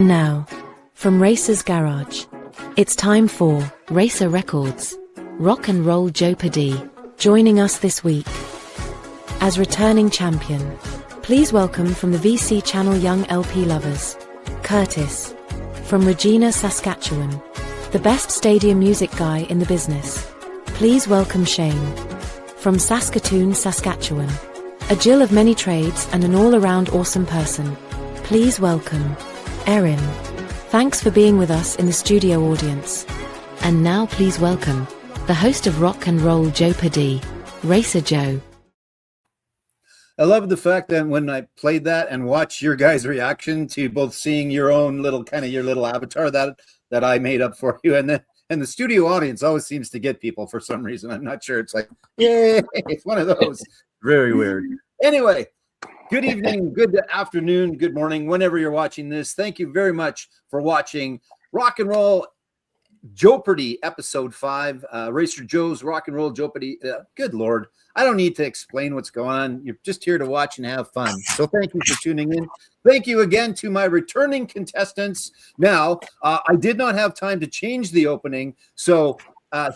Now, from Racer's Garage, it's time for RacerRecords. Rock and Roll JoePardy, joining us this week. As returning champion, please welcome from the VC channel Young LP Lovers, Curtis. From Regina, Saskatchewan, the best stadium music guy in the business, please welcome Shane. From Saskatoon, Saskatchewan, a Jill of many trades and an all-around awesome person, please welcome Erin. Thanks for being with us in the studio audience. And now please welcome the host of Rock and Roll JoePardy, Racer Joe. I love the fact that when I played that and watched your guys' reaction to both seeing your own little your little avatar that I made up for you, and the studio audience always seems to get people for some reason. I'm not sure. It's like, yay, it's one of those. Very weird. Anyway, good evening, good afternoon, good morning, whenever you're watching this. Thank you very much for watching Rock and Roll JoePardy episode 5. Racer Joe's Rock and Roll JoePardy. Good Lord. I don't need to explain what's going on. You're just here to watch and have fun. So thank you for tuning in. Thank you again to my returning contestants. Now, I did not have time to change the opening. So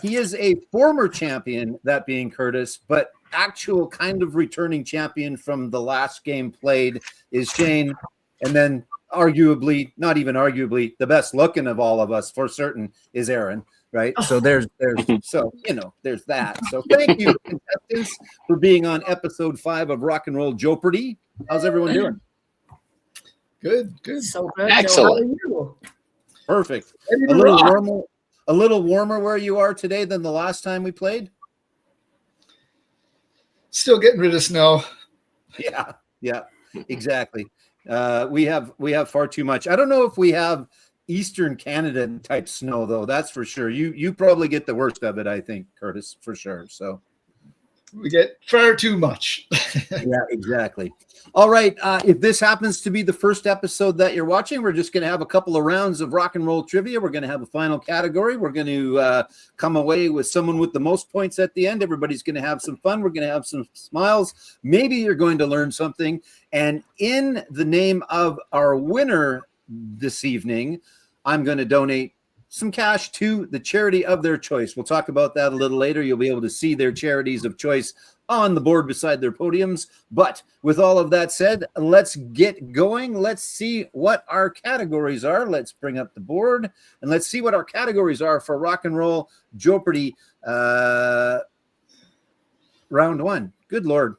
he is a former champion, that being Curtis, but actual kind of returning champion from the last game played is Shane. And then arguably, not even arguably, the best looking of all of us for certain is Erin. Right. So there's there's that. So thank you, contestants, for being on episode 5 of Rock and Roll JoePardy. How's everyone doing? Good. So good. Excellent. Perfect. A little warmer where you are today than the last time we played? Still getting rid of snow. Yeah, exactly. We have far too much. I don't know if we have Eastern Canada type snow, though. That's for sure. You probably get the worst of it, I think, Curtis, for sure. So we get far too much. Yeah, exactly. All right. If this happens to be the first episode that you're watching, we're just going to have a couple of rounds of rock and roll trivia. We're going to have a final category. We're going to come away with someone with the most points at the end. Everybody's going to have some fun. We're going to have some smiles. Maybe you're going to learn something. And in the name of our winner this evening, I'm going to donate some cash to the charity of their choice. We'll talk about that a little later. You'll be able to see their charities of choice on the board beside their podiums. But with all of that said, let's get going. Let's see what our categories are. Let's bring up the board and let's see what our categories are for Rock and Roll JoePardy round 1. Good Lord.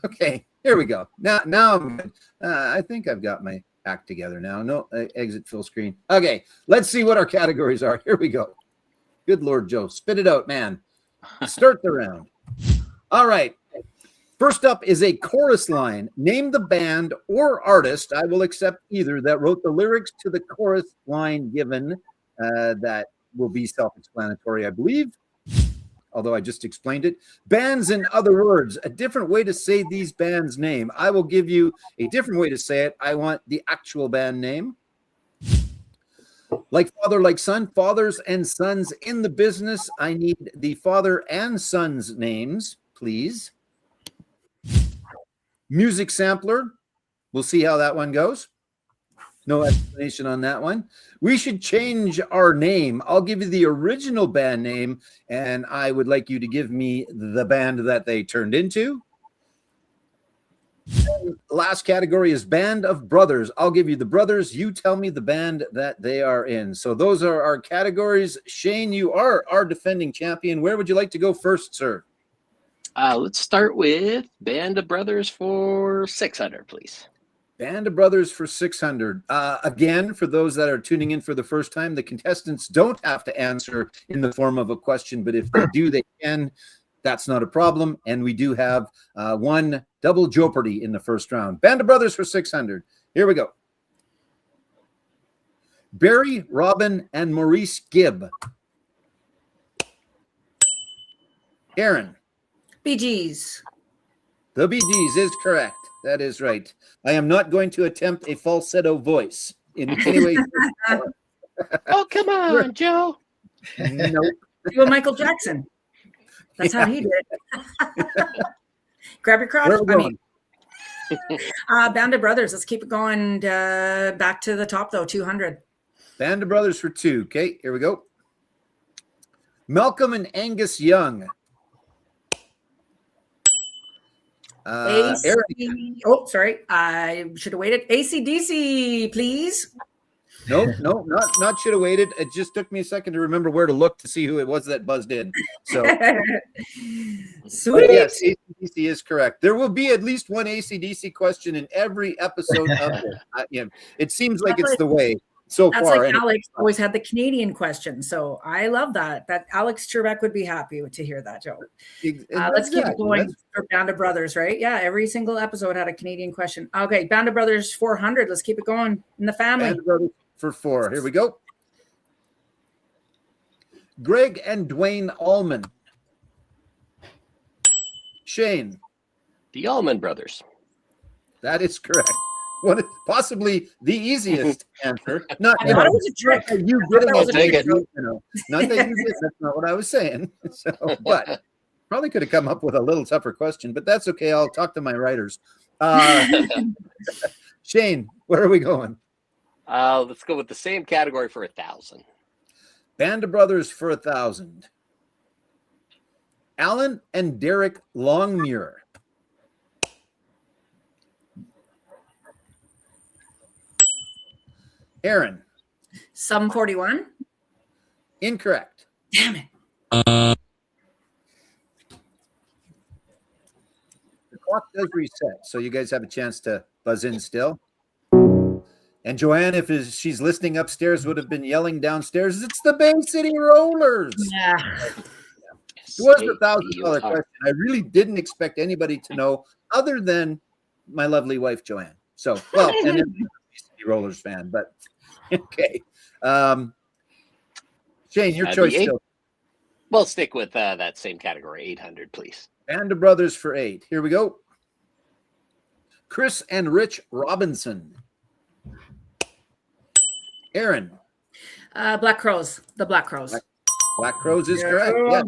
Okay, here we go. Now I'm good. I think I've got my act together now. No, exit full screen. Okay, let's see what our categories are. Here we go. Good Lord, Joe. Spit it out, man. Start the round. All right. First up is a chorus line. Name the band or artist, I will accept either, that wrote the lyrics to the chorus line given. That will be self-explanatory, I believe, although I just explained it. Bands, in other words, a different way to say these bands' name. I will give you a different way to say it. I want the actual band name. Like father, like son, fathers and sons in the business. I need the father and son's names, please. Music sampler. We'll see how that one goes. No explanation on that one. We should change our name. I'll give you the original band name, and I would like you to give me the band that they turned into. And last category is band of brothers. I'll give you the brothers. You tell me the band that they are in. So those are our categories. Shane, you are our defending champion. Where would you like to go first, sir? Let's start with Band of Brothers for 600, please. Band of Brothers for 600. Again, for those that are tuning in for the first time, the contestants don't have to answer in the form of a question, but if they do, they can. That's not a problem. And we do have one double JoePardy in the first round. Band of Brothers for 600. Here we go. Barry, Robin, and Maurice Gibb. Erin. Bee Gees. The Bee Gees is correct. That is right. I am not going to attempt a falsetto voice in any way. Oh, come on, Joe. Nope. Well, Michael Jackson. That's how he did it. Grab your crotch. Band of Brothers. Let's keep it going. Back to the top, though, 200. Band of Brothers for 2. Okay, here we go. Malcolm and Angus Young. Erin. Oh, sorry. I should have waited. AC/DC, please. No, not should have waited. It just took me a second to remember where to look to see who it was that buzzed in. So, Sweet. yes, AC/DC is correct. There will be at least one AC/DC question in every episode of it. It seems like it's the way so That's far. like anyway. Alex always had the Canadian question. So I love that. That Alex Trebek would be happy to hear that, Joe. Let's keep it going for Band of Brothers, right? Yeah, every single episode had a Canadian question. Okay, Band of Brothers 400. Let's keep it going in the family. Band of Brothers for 4. Here we go. Greg and Dwayne Allman. Shane. The Allman Brothers. That is correct. Possibly the easiest answer. Not I thought it was a trick. not that you I thought that was a did trick. not that you did. That's not what I was saying. So, but probably could have come up with a little tougher question, but that's okay. I'll talk to my writers. Shane, where are we going? Let's go with the same category for 1,000. Band of Brothers for 1,000. Alan and Derek Longmuir. Erin. Sum 41. Incorrect. Damn it. The clock does reset, so you guys have a chance to buzz in still. And Joanne, if she's listening upstairs, would have been yelling downstairs, it's the Bay City Rollers. Yeah. It was a $1,000 question. I really didn't expect anybody to know other than my lovely wife, Joanne. So, well, and then Bay City Rollers fan, but okay. Shane, your choice still. We'll stick with that same category, 800, please. Band of Brothers for 8. Here we go. Chris and Rich Robinson. Erin. Black Crows. The Black Crows. Black Crows is correct. Yeah.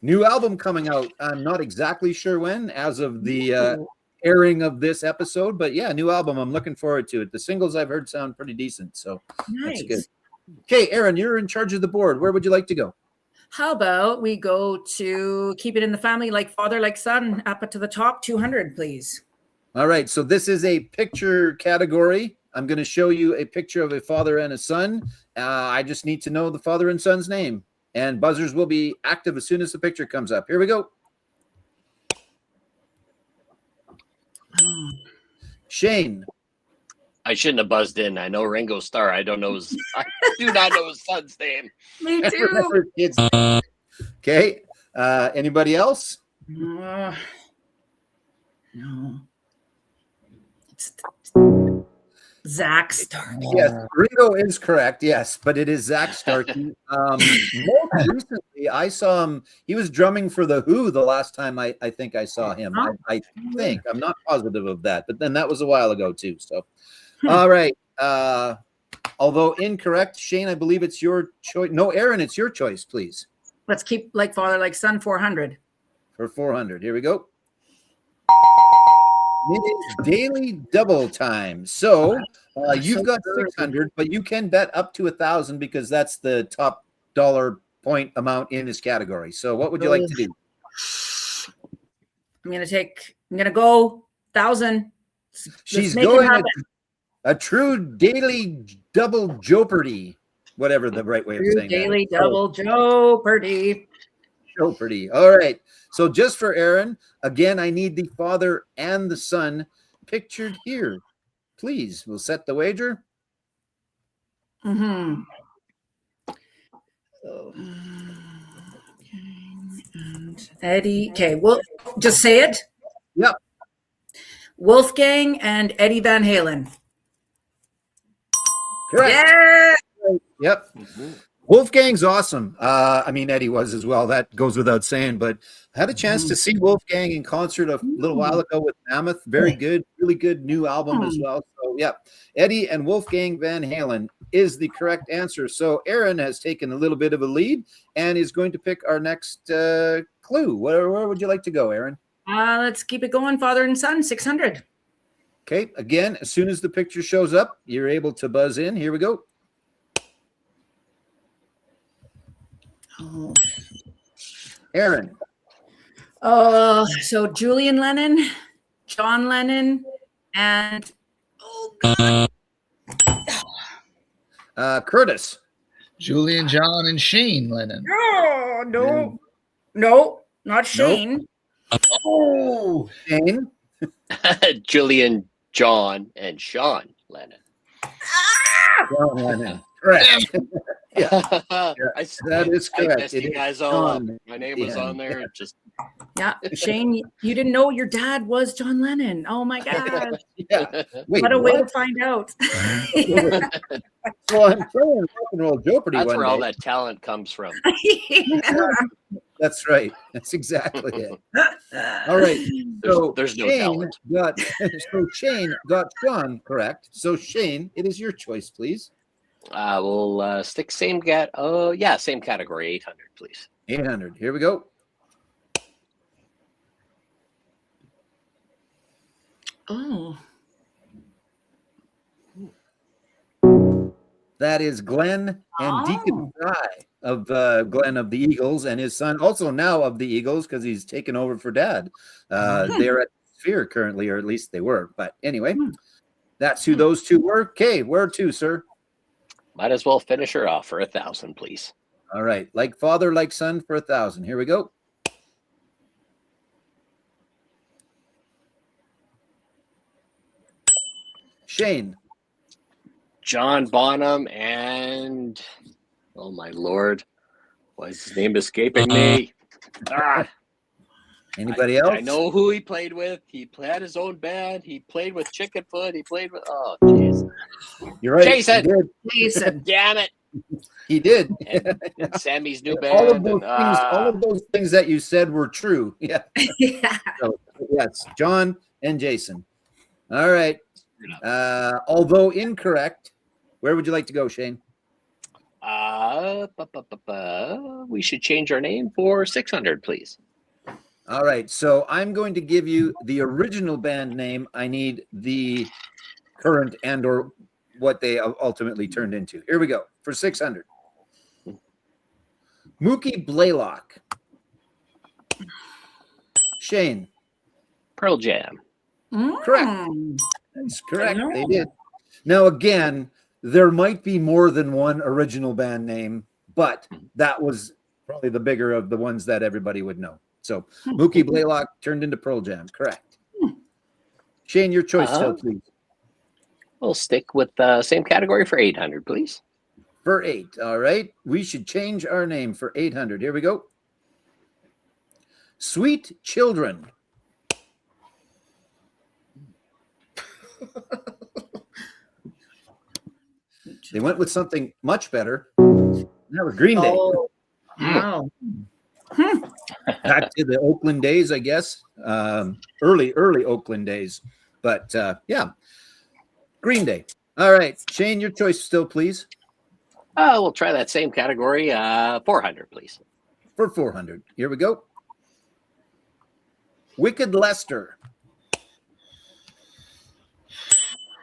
New album coming out. I'm not exactly sure when, as of the airing of this episode, but yeah, new album. I'm looking forward to it. The singles I've heard sound pretty decent, so Nice. that's good. Okay, Erin, you're in charge of the board. Where would you like to go? How about we go to keep it in the family, like father, like son, up to the top, 200, please. All right, so this is a picture category. I'm going to show you a picture of a father and a son. I just need to know the father and son's name, and buzzers will be active as soon as the picture comes up. Here we go. Shane. I shouldn't have buzzed in. I know Ringo Starr. I do not know his son's name. Me too. Kids. Okay. Anybody else? No. Zach Starkey. Yes, Ringo is correct. Yes, but it is Zach Starkey. Most recently, I saw him. He was drumming for the Who the last time I think I saw him. I think I'm not positive of that, but then that was a while ago too. So, all right. Although incorrect, Shane, I believe it's your choice. No, Erin, it's your choice, please. Let's keep like father, like son, 400. For 400. Here we go. It is daily double time. So you've got 600, but you can bet up to 1,000 because that's the top dollar point amount in this category. So what would you like to do? I'm gonna go 1,000. She's going a true daily double JoePardy, whatever the right way of saying daily that. double JoePardy. JoePardy. All right. So just for Erin, again, I need the father and the son pictured here. Please, we'll set the wager. Mm-hmm. And Eddie. Okay, well, just say it. Yep. Wolfgang and Eddie Van Halen. Correct. Yeah. Yep. Mm-hmm. Wolfgang's awesome. I mean, Eddie was as well. That goes without saying, but I had a chance to see Wolfgang in concert a little while ago with Mammoth. Very good, really good new album as well. So, yeah, Eddie and Wolfgang Van Halen is the correct answer. So, Erin has taken a little bit of a lead and is going to pick our next clue. Where would you like to go, Erin? Let's keep it going, father and son, 600. Okay, again, as soon as the picture shows up, you're able to buzz in. Here we go. Oh. Erin. So Julian Lennon, John Lennon, and Curtis. Julian, John, and Shane Lennon. Oh, no, not Shane. Oh, Shane. Julian, John, and Sean Lennon. John Lennon. Correct. Yeah, that is I correct. messed It you is guys all up. John. My name was Yeah. on there. Just Yeah, Shane, you didn't know your dad was John Lennon. Oh my God. Yeah. Wait, What a way to what? find out. So I'm playing Rock and Roll JoePardy that's one where all day. that talent comes from. That's right. That's exactly it. All right. So There's no Shane talent. Shane got Sean correct. So Shane, it is your choice, please. We'll stick same same category, 800, please. 800. Here we go. Oh. That is Glenn and Deacon Fry of Glenn of the Eagles, and his son also now of the Eagles because he's taken over for Dad. They're at Sphere currently, or at least they were. But anyway, that's who those two were. Okay, where to, sir? Might as well finish her off for 1,000, please. All right, like father, like son for 1,000. Here we go. Shane. John Bonham and oh my lord, why is his name escaping me? Anybody else? I know who he played with. He had his own band. He played with Chickenfoot. He played with jeez. You're right. Jason. He did. Jason. Damn it. He did. And Sammy's new band. All of those things that you said were true. Yeah. Yeah. So, yes, John and Jason. All right. Although incorrect, where would you like to go, Shane? We should change our name for 600, please. All right. So I'm going to give you the original band name. I need the current and or what they ultimately turned into. Here we go for 600. Mookie Blaylock. Shane. Pearl Jam. Correct. That's correct. They did. Now, again, there might be more than one original band name, but that was probably the bigger of the ones that everybody would know. So Mookie Blaylock turned into Pearl Jam. Correct. Shane, your choice still, please. We'll stick with the same category for 800, please. For 8. All right. We should change our name for 800. Here we go. Sweet Children. They went with something much better. That was Green Day. Oh, wow. Back to the Oakland days, I guess. Early Oakland days. But yeah, Green Day. All right. Shane, your choice still, please. We'll try that same category. 400, please. For 400. Here we go. Wicked Lester.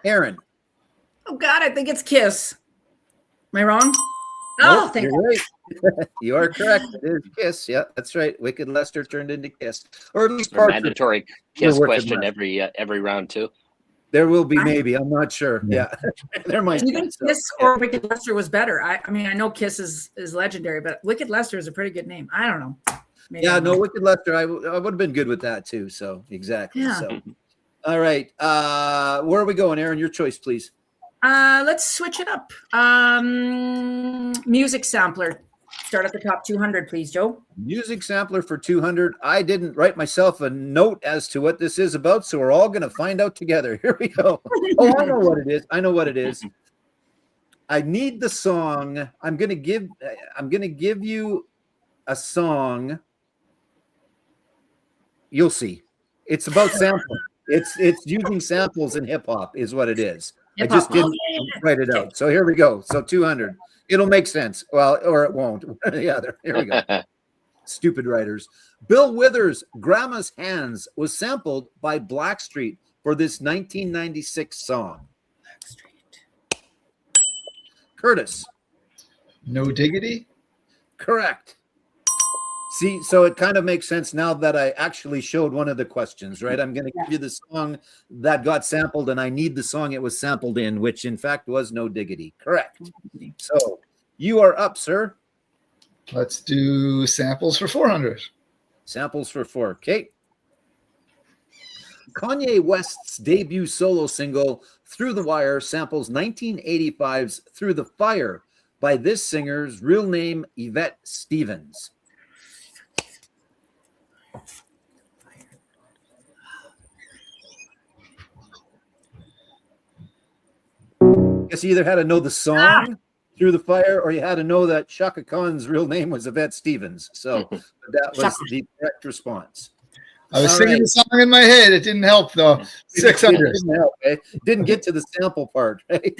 Erin. Oh God, I think it's Kiss. Am I wrong? Nope, Thank you're right. You are correct. It is Kiss. Yeah, that's right. Wicked Lester turned into Kiss, or at least part mandatory Kiss question every round too. There will be, maybe. I'm not sure. Yeah, there might be. be. Even Kiss or Wicked Lester was better. I mean, I know Kiss is legendary, but Wicked Lester is a pretty good name. I don't know. Maybe Wicked Lester. I would have been good with that too. So exactly. Yeah. So, all right. Where are we going, Erin? Your choice, please. Let's switch it up. Music sampler. Start at the top 200, please, Joe. Music sampler for 200. I didn't write myself a note as to what this is about, so we're all going to find out together. Here we go. Oh, I know what it is. I need the song. I'm going to give you a song. You'll see. It's about sampling. It's using samples in hip hop is what it is. I just didn't write it out. So here we go. So 200. It'll make sense. Well, or it won't. Yeah, here we go. Stupid writers. Bill Withers' Grandma's Hands was sampled by Blackstreet for this 1996 song? Curtis. No Diggity. Correct. See, so it kind of makes sense now that I actually showed one of the questions, right? I'm going to give you the song that got sampled, and I need the song it was sampled in, which in fact was No Diggity. Correct. So you are up, sir. Let's do samples for 400. Samples for 4. Okay. Kanye West's debut solo single, Through the Wire, samples 1985's Through the Fire by this singer's real name, Yvette Stevens. Guess you either had to know the song Through the Fire, or you had to know that Shaka Khan's real name was Yvette Stevens. So that was the correct response. I was singing the song in my head. It didn't help, though. 600. It didn't help, eh? Didn't get to the sample part, right?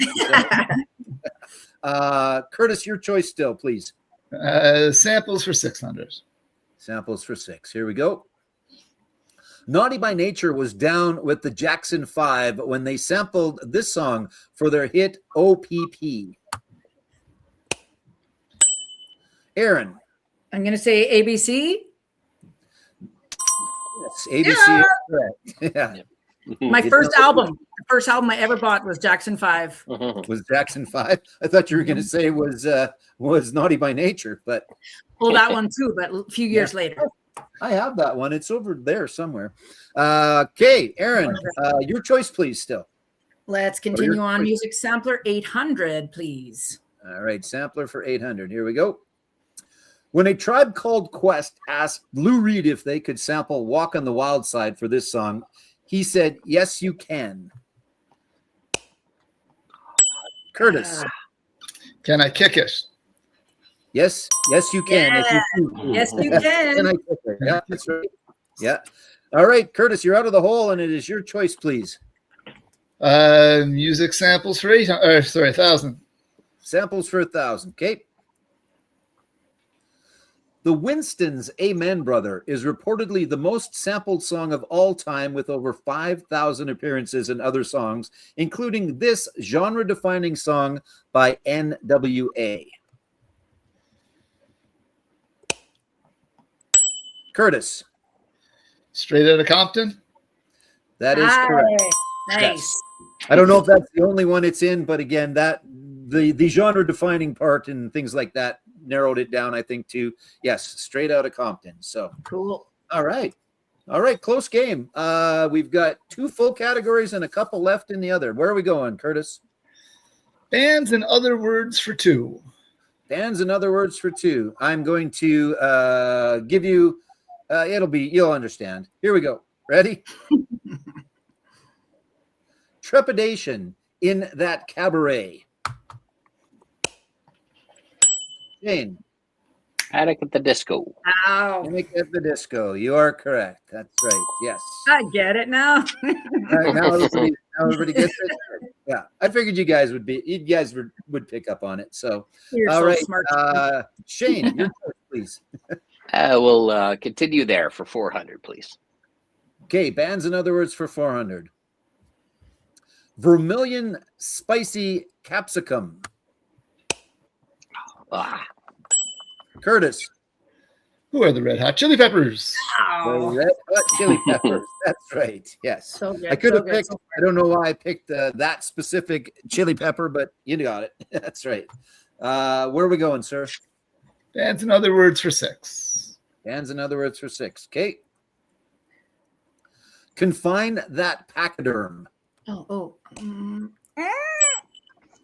So, Curtis, your choice still, please. Samples for 600. Samples for 6. Here we go. Naughty by Nature was down with the Jackson 5 when they sampled this song for their hit OPP. Erin. I'm going to say ABC. Yes, ABC is correct. Yeah. My first album. The first album I ever bought was Jackson 5. Was Jackson 5? I thought you were going to say was Naughty by Nature, but Well, that one too, but a few years later. I have that one. It's over there somewhere. Okay, Erin, your choice, please, still. Let's continue on. Music sampler 800, please. All right, sampler for 800. Here we go. When A Tribe Called Quest asked Lou Reed if they could sample Walk on the Wild Side for this song, he said, yes, you can. Curtis. Can I kick it? Yes, you can. Yeah. Yes, you can. I kick it? Yeah, that's right. Yeah. All right, Curtis, you're out of the hole, and it is your choice, please. Music samples for 1,000. Samples for 1,000. Okay. The Winstons' Amen Brother is reportedly the most sampled song of all time, with over 5,000 appearances in other songs, including this genre-defining song by NWA. Curtis. Straight Outta Compton? That is correct. Nice. Yes. I don't know if that's the only one it's in, but again, that the genre-defining part and things like that narrowed it down, I think, to, yes, Straight Outta Compton. So Cool. All right. Close game. We've got 2 full categories and a couple left in the other. Where are we going, Curtis? Bands and other words for 2. Bands and other words for 2. I'm going to give you, you'll understand. Here we go. Ready? Trepidation in That Cabaret. Jane. Panic at the Disco. Wow. Panic at the Disco. You are correct. That's right. Yes. I get it now. All right, now everybody gets it. Yeah, I figured you guys would pick up on it. So, You're all so right, smart. Shane, your choice, please. We'll continue there for 400, please. Okay, bands and other words for 400. Vermilion Spicy Capsicum. Curtis. Who are the Red Hot Chili Peppers? The Red Hot Chili Peppers. That's right. Yes. So good. I could have so picked, good. I don't know why I picked that specific chili pepper, but you got it. That's right. Where are we going, sir? Bands and other words for 6. Bands and other words for 6. Okay. Confine That Pachyderm.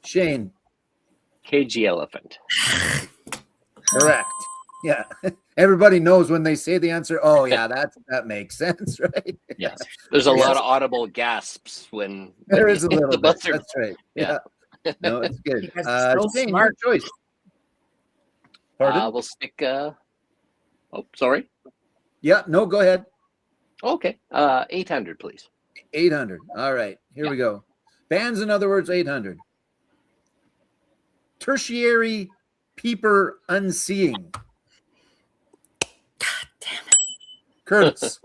Shane. KG Elephant. Correct. Yeah. Everybody knows when they say the answer. Oh, yeah, that makes sense, right? Yes. There's a lot of audible gasps when There is a the little bit. buzzer. That's right. Yeah. No, it's good. You guys are so Shane, smart. your choice. Pardon? We'll stick. Sorry. Yeah, no, go ahead. Okay. 800, please. 800. All right, here we go. Bands, in other words, 800. Tertiary Peeper Unseeing. God damn it. Curtis.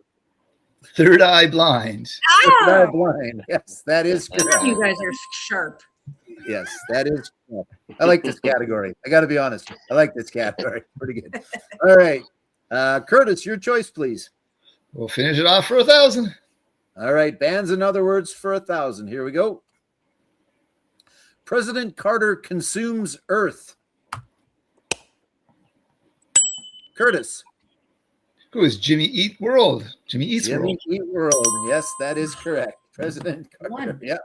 Third Eye Blind. Third Eye Blind. Yes, that is correct. You guys are sharp. Yes, that is correct. I like this category. I got to be honest. I like this category. Pretty good. All right. Curtis, your choice, please. We'll finish it off for 1,000. All right. Bands and other words for 1,000. Here we go. President Carter consumes Earth. Curtis. Who is Jimmy Eat World? Jimmy Eats Jimmy World. Eat World. Yes, that is correct. President Carter. Yep.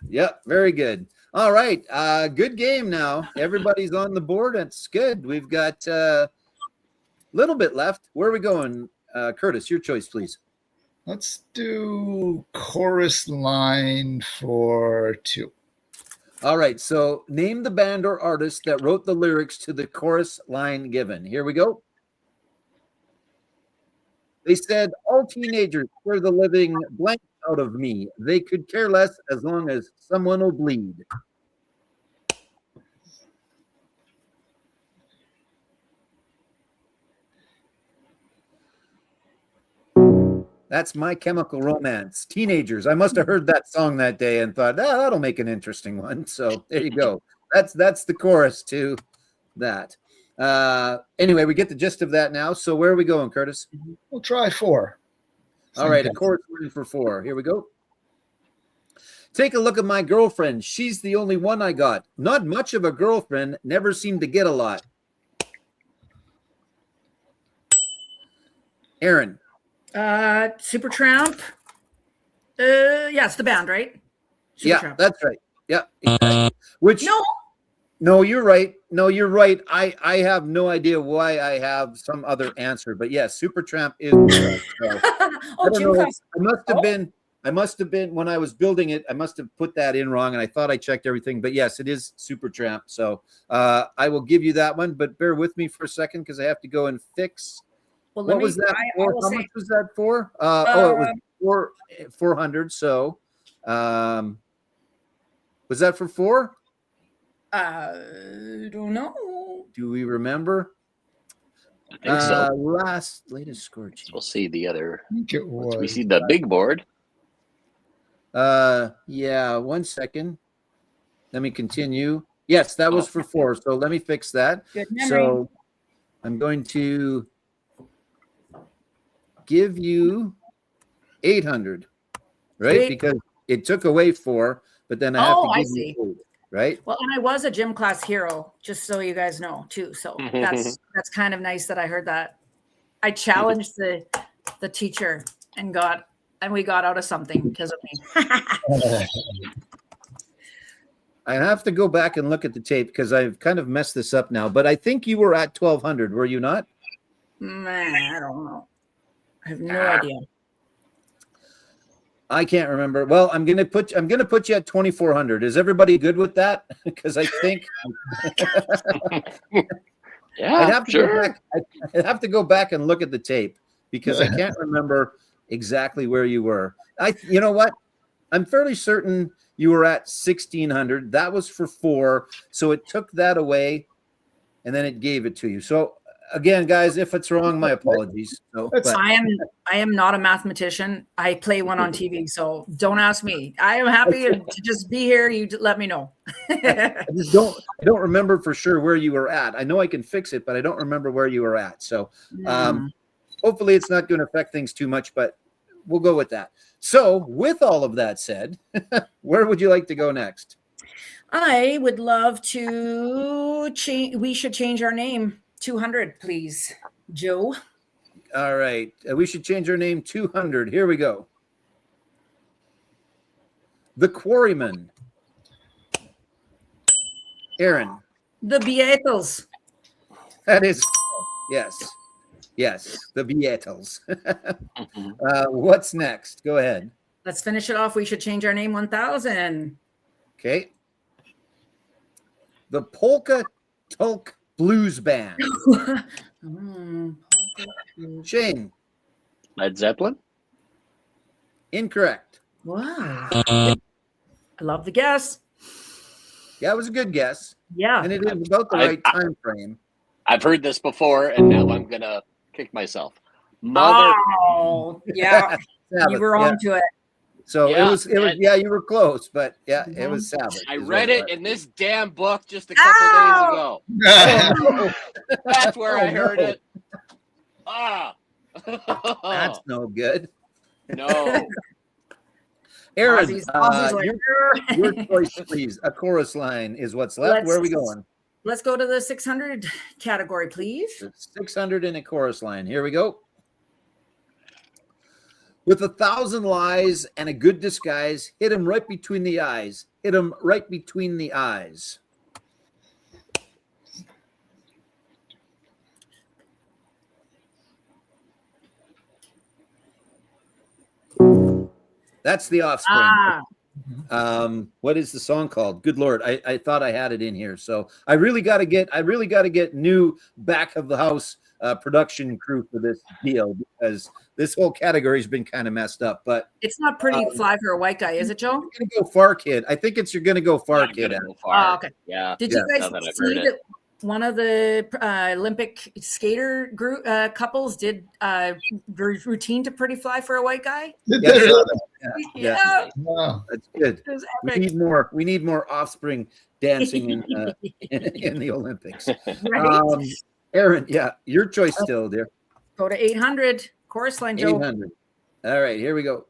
Yep. Very good. All right. Good game now. Everybody's on the board. That's good. We've got a little bit left. Where are we going? Curtis, your choice, please. Let's do chorus line for 2. All right. So name the band or artist that wrote the lyrics to the chorus line given. Here we go. They said, all teenagers scare the living blank out of me. They could care less as long as someone will bleed. That's My Chemical Romance. Teenagers. I must have heard that song that day and thought, that'll make an interesting one. So there you go. That's the chorus to that. Anyway, we get the gist of that now. So where are we going, Curtis? We'll try 4. All right, a chorus line for 4. Here we go. Take a look at my girlfriend. She's the only one I got. Not much of a girlfriend. Never seemed to get a lot. Erin. Supertramp. Yeah, it's the band, right? Yeah, that's right. Yeah. Exactly. Which No, you're right. No, you're right. I have no idea why I have some other answer, but yes, Supertramp is correct. So, I must have been when I was building it, I must have put that in wrong, and I thought I checked everything, but yes, it is Supertramp. So I will give you that one, but bear with me for a second because I have to go and fix. Well, what was that for? How much was that for? It was 400. So was that for 4? I don't know. Do we remember? I think so. Latest score. We'll see the other. I think it was. We see the big board. Yeah, 1 second. Let me continue. Yes, that was for 4. So let me fix that. Good memory. So I'm going to give you 800, right? Sweet. Because it took away 4, but then I have to give you 8, right? Well, and I was a gym class hero, just so you guys know too. So that's kind of nice that I heard that. I challenged the teacher and we got out of something because of me. I have to go back and look at the tape because I've kind of messed this up now, but I think you were at 1,200, were you not? I don't know. I have no idea. I can't remember. Well, I'm gonna put you at 2,400. Is everybody good with that? Because I think Yeah, I'd have to go back and look at the tape because I can't remember exactly where you were. You know what? I'm fairly certain you were at 1,600. That was for 4, so it took that away, and then it gave it to you. So again, guys, if it's wrong, my apologies. So, I am not a mathematician. I play one on TV, so don't ask me. I am happy to just be here. You let me know. I don't remember for sure where you were at. I know I can fix it, but I don't remember where you were at. So hopefully it's not going to affect things too much, but we'll go with that. So with all of that said, where would you like to go next? I would love to change. We should change our name. 200, please, Joe. All right. We should change our name 200. Here we go. The Quarrymen. Erin. The Beatles. That is, yes. Yes, the Beatles. What's next? Go ahead. Let's finish it off. We should change our name 1,000. Okay. The Polka Tulk Blues Band. Shane. Led Zeppelin. Incorrect. Wow. I love the guess. Yeah, it was a good guess. Yeah. And it is about the right time frame. I've heard this before, and now I'm going to kick myself. Oh, yeah. You were on to it. So Yeah, it was yeah, you were close, but yeah, it was Sabbath. I is read what it was. in this damn book just a couple days ago. Oh, That's where I heard no. it. Ah. That's no good. No. Aaron, Ozzy's like, your choice, please. A chorus line is what's left. Where are we going? Let's go to the 600 category, please. 600 in a chorus line. Here we go. With 1,000 lies and a good disguise, hit him right between the eyes. Hit him right between the eyes. That's The Offspring. What is the song called? Good Lord, I thought I had it in here. So I really got to get new back of the house production crew for this deal, because this whole category has been kind of messed up. But it's not Pretty Fly for a White Guy, is it, Joe? You're gonna go far, kid. I think you're gonna go far, kid. Go far. Okay. Yeah. Did you guys see that one of the Olympic skater group couples did routine to Pretty Fly for a White Guy? Yeah. Wow. That's good. We need more Offspring dancing in the Olympics. Right? Erin, your choice still, dear. Go to 800 chorus line, Joe. 800. All right, here we go.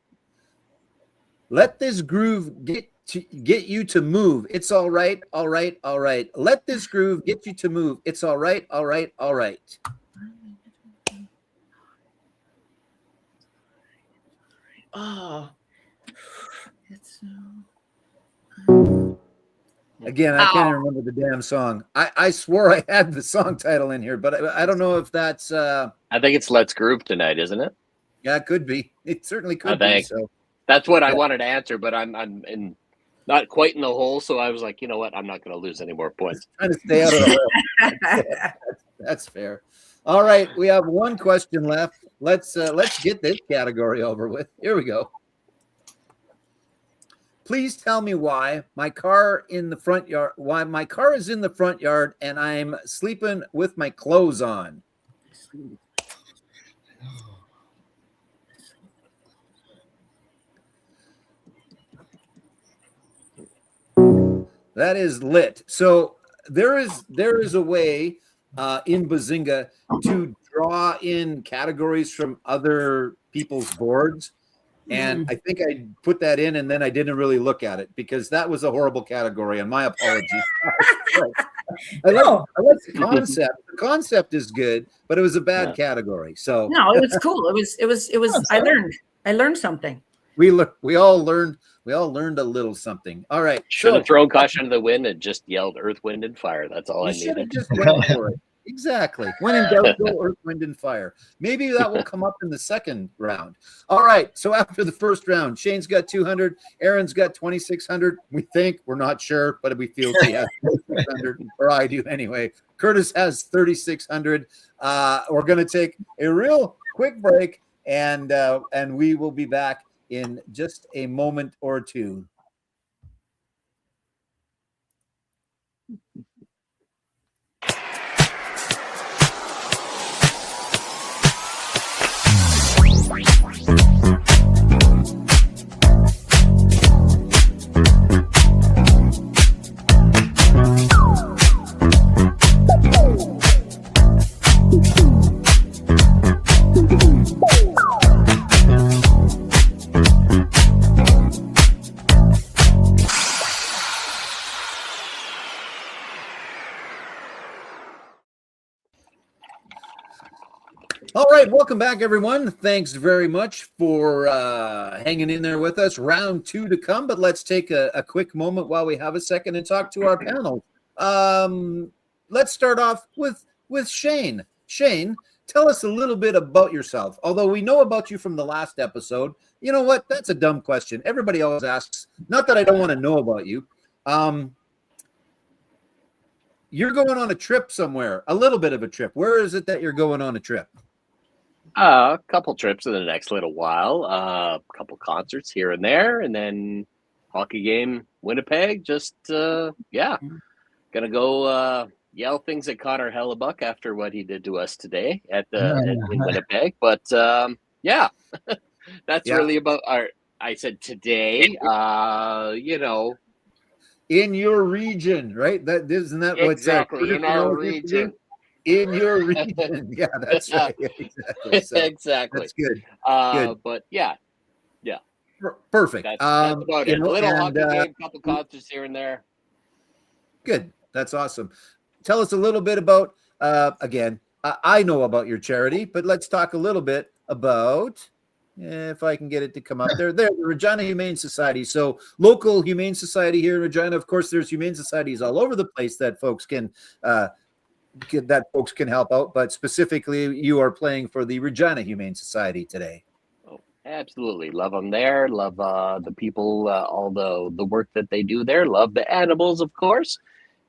Let this groove get you to move. It's all right, all right, all right. Let this groove get you to move. It's all right, all right, all right. Oh. Again, I can't even remember the damn song. I swore I had the song title in here, but I don't know if that's I think it's Let's Groove Tonight, isn't it? Yeah, it could be. It certainly could be. So that's what I wanted to answer, but I'm in not quite in the hole, so I was like, you know what? I'm not going to lose any more points. Trying to stay out of the hole. That's fair. All right, we have one question left. Let's get this category over with. Here we go. Please tell me why my car is in the front yard and I'm sleeping with my clothes on. That is lit. So there is a way in Bazinga to draw in categories from other people's boards. And I think I put that in and then I didn't really look at it because that was a horrible category, and my apologies. I like the concept. The concept is good, but it was a bad category. So no, it was cool. It was I learned something. We all learned a little something. All right. Should have thrown caution to the wind and just yelled Earth, Wind, and Fire. That's all I needed. Should have just went for it. Exactly. When in doubt, go Earth, Wind, and Fire. Maybe that will come up in the second round. All right. So after the first round, Shane's got 200. Erin's got 2,600. We think. We're not sure, but we feel she has 2,600, or I do anyway. Curtis has 3,600. We're going to take a real quick break, and we will be back in just a moment or two. All right, welcome back, everyone. Thanks very much for hanging in there with us. Round two to come, but let's take a quick moment while we have a second and talk to our panel. Let's start off with Shane. Shane, tell us a little bit about yourself. Although we know about you from the last episode, you know what? That's a dumb question. Everybody always asks. Not that I don't want to know about you. You're going on a trip somewhere, a little bit of a trip. Where is it that you're going on a trip? A couple trips in the next little while, a couple concerts here and there, and then hockey game, Winnipeg. Just, gonna go yell things at Connor Hellebuck after what he did to us today in Winnipeg. But, That's Yeah. really about our. I said today. You know, In your region, right? That isn't that what's exactly in our region. in your region. Yeah, that's right. Yeah, exactly. So Exactly. that's good. Good. But yeah, Perfect. that's about You it. A know, little and hockey game, couple concerts here and there. good. That's awesome. Tell us a little bit about again. I know about your charity, but let's talk a little bit about if I can get it to come up there. There, the Regina Humane Society. So local humane society here in Regina. Of course, there's humane societies all over the place that folks can help out. But specifically, you are playing for the Regina Humane Society today. Oh, absolutely, love them there. Love the people, all the work that they do there. Love the animals, of course.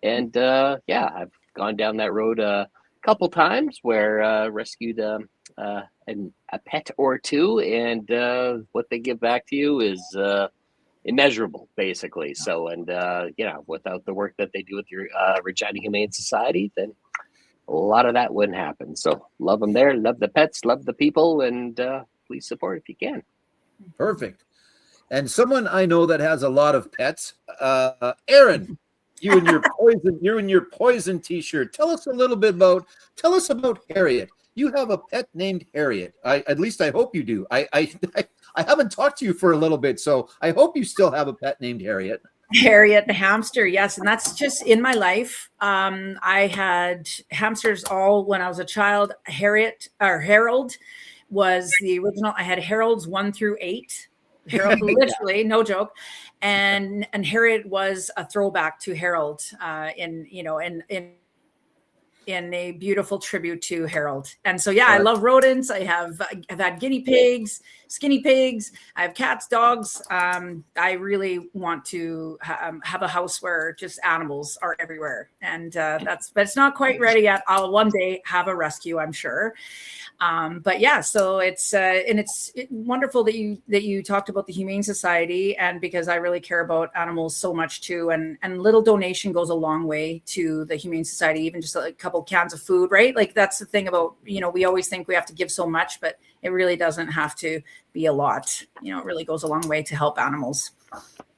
And yeah, I've gone down that road a couple times where rescued a pet or two, and what they give back to you is immeasurable, basically. So, and without the work that they do with your Regina Humane Society, then a lot of that wouldn't happen. So, love them there, love the pets, love the people, and please support if you can. Perfect. And someone I know that has a lot of pets, Erin. You and your poison T-shirt. Tell us about Harriet. You have a pet named Harriet. At least I hope you do. I haven't talked to you for a little bit, so I hope you still have a pet named Harriet. Harriet the hamster, yes, and that's just in my life. I had hamsters all when I was a child. Harold was the original. I had Harolds 1 through 8. Harold, literally, no joke. And Harriet was a throwback to Harold, in a beautiful tribute to Harold. And so, yeah, I love rodents. I've had guinea pigs, skinny pigs. I have cats, dogs. I really want to have a house where just animals are everywhere. And but it's not quite ready yet. I'll one day have a rescue, I'm sure. But yeah, so it's wonderful that you talked about the Humane Society, and because I really care about animals so much too, and little donation goes a long way to the Humane Society, even just a couple cans of food, right? Like that's the thing about, we always think we have to give so much, but it really doesn't have to be a lot. It really goes a long way to help animals.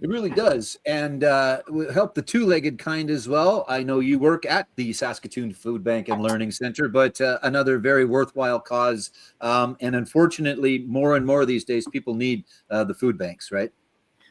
It really does, and will help the two-legged kind as well. I know you work at the Saskatoon Food Bank and Learning Center, but another very worthwhile cause. And unfortunately, more and more these days, people need the food banks, right?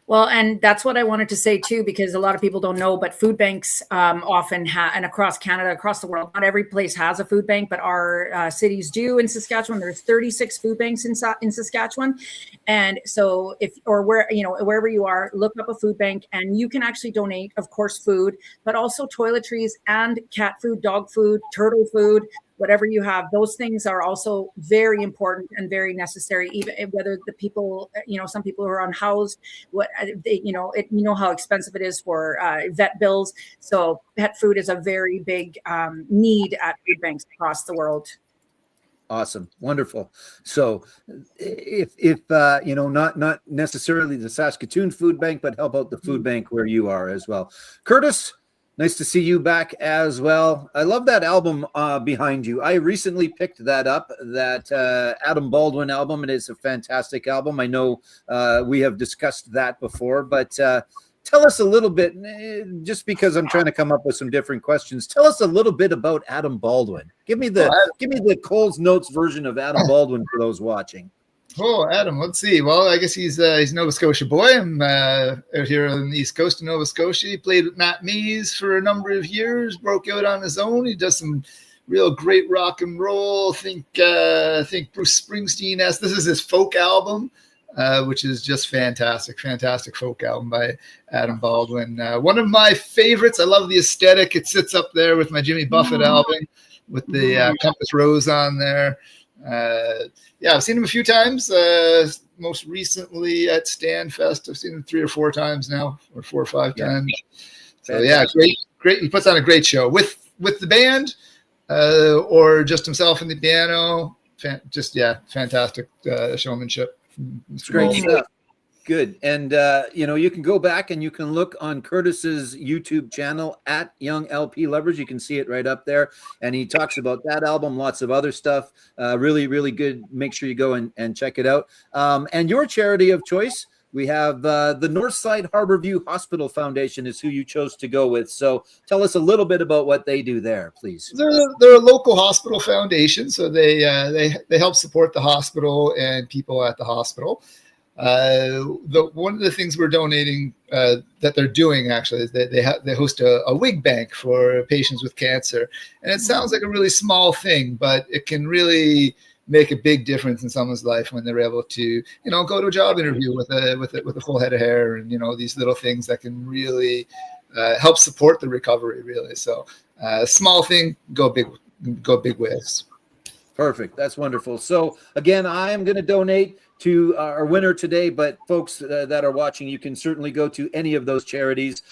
Well, and that's what I wanted to say too, because a lot of people don't know, but food banks often have, and across Canada, across the world, not every place has a food bank, but our cities do. In Saskatchewan, there's 36 food banks in Saskatchewan. And so wherever you are, look up a food bank, and you can actually donate, of course, food, but also toiletries and cat food, dog food, turtle food, whatever you have. Those things are also very important and very necessary, even whether the people, some people who are unhoused, how expensive it is for vet bills. So pet food is a very big need at food banks across the world. Awesome. Wonderful. So if not necessarily the Saskatoon Food Bank, but help out the food bank where you are as well. Curtis, nice to see you back as well. I love that album behind you. I recently picked that up, that Adam Baldwin album. It is a fantastic album. I know we have discussed that before, but tell us a little bit, just because I'm trying to come up with some different questions. Tell us a little bit about Adam Baldwin. Give me the Cole's Notes version of Adam Baldwin for those watching. Oh, Adam, let's see. Well, I guess he's a Nova Scotia boy. I'm out here on the east coast of Nova Scotia. He played with Matt Mees for a number of years, broke out on his own. He does some real great rock and roll. I think Bruce Springsteen has, this is his folk album, which is just fantastic folk album by Adam Baldwin. One of my favorites. I love the aesthetic. It sits up there with my Jimmy Buffett album with the Compass Rose on there. I've seen him a few times, most recently at Stanfest. I've seen him 3 or 4 times now, or 4 or 5 times. So great. He puts on a great show with the band, or just himself and the piano. Fantastic showmanship. It's great stuff. Good. And, you can go back and you can look on Curtis's YouTube channel at Young LP Lovers. You can see it right up there. And he talks about that album, lots of other stuff. Really, really good. Make sure you go and check it out. And your charity of choice, we have the Northside Harborview Hospital Foundation is who you chose to go with. So tell us a little bit about what they do there, please. They're a local hospital foundation. So they help support the hospital and people at the hospital. One of the things we're donating that they're doing actually is that they host a wig bank for patients with cancer, and it sounds like a really small thing, but it can really make a big difference in someone's life when they're able to go to a job interview with a full head of hair, and these little things that can really help support the recovery, really. So small thing, go big ways. Perfect. That's wonderful. So again, I am going to donate to our winner today, but folks that are watching, you can certainly go to any of those charities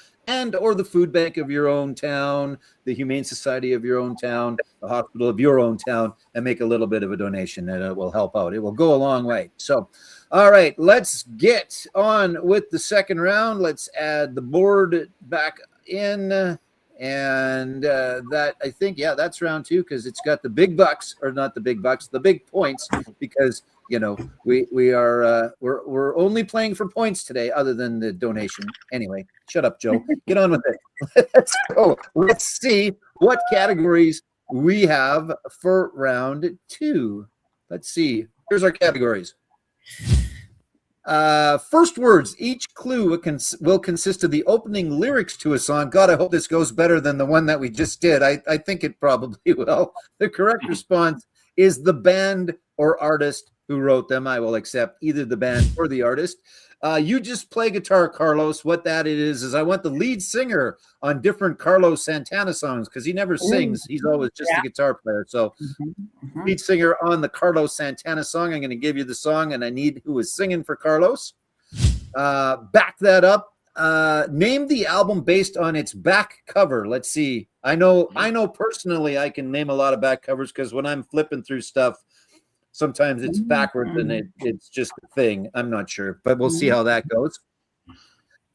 or the food bank of your own town, the Humane Society of your own town, the hospital of your own town, and make a little bit of a donation, and it will help out. It will go a long way. So, all right, let's get on with the second round. Let's add the board back in. And that, I think, that's round 2, because it's got the big bucks, or not the big bucks, the big points, because we're only playing for points today, other than the donation. Anyway, shut up, Joe. Get on with it. Let's go. Let's see what categories we have for round 2. Let's see. Here's our categories. First words. Each clue will consist of the opening lyrics to a song. God, I hope this goes better than the one that we just did. I think it probably will. The correct response is the band or artist who wrote them. I will accept either the band or the artist. You just play guitar, Carlos. What that is I want the lead singer on different Carlos Santana songs, because he never sings. He's always just a guitar player. So lead singer on the Carlos Santana song. I'm going to give you the song, and I need who is singing for Carlos. Back that up. Name the album based on its back cover. Let's see. I know personally I can name a lot of back covers, because when I'm flipping through stuff, sometimes it's backwards and it's just a thing. I'm not sure, but we'll see how that goes.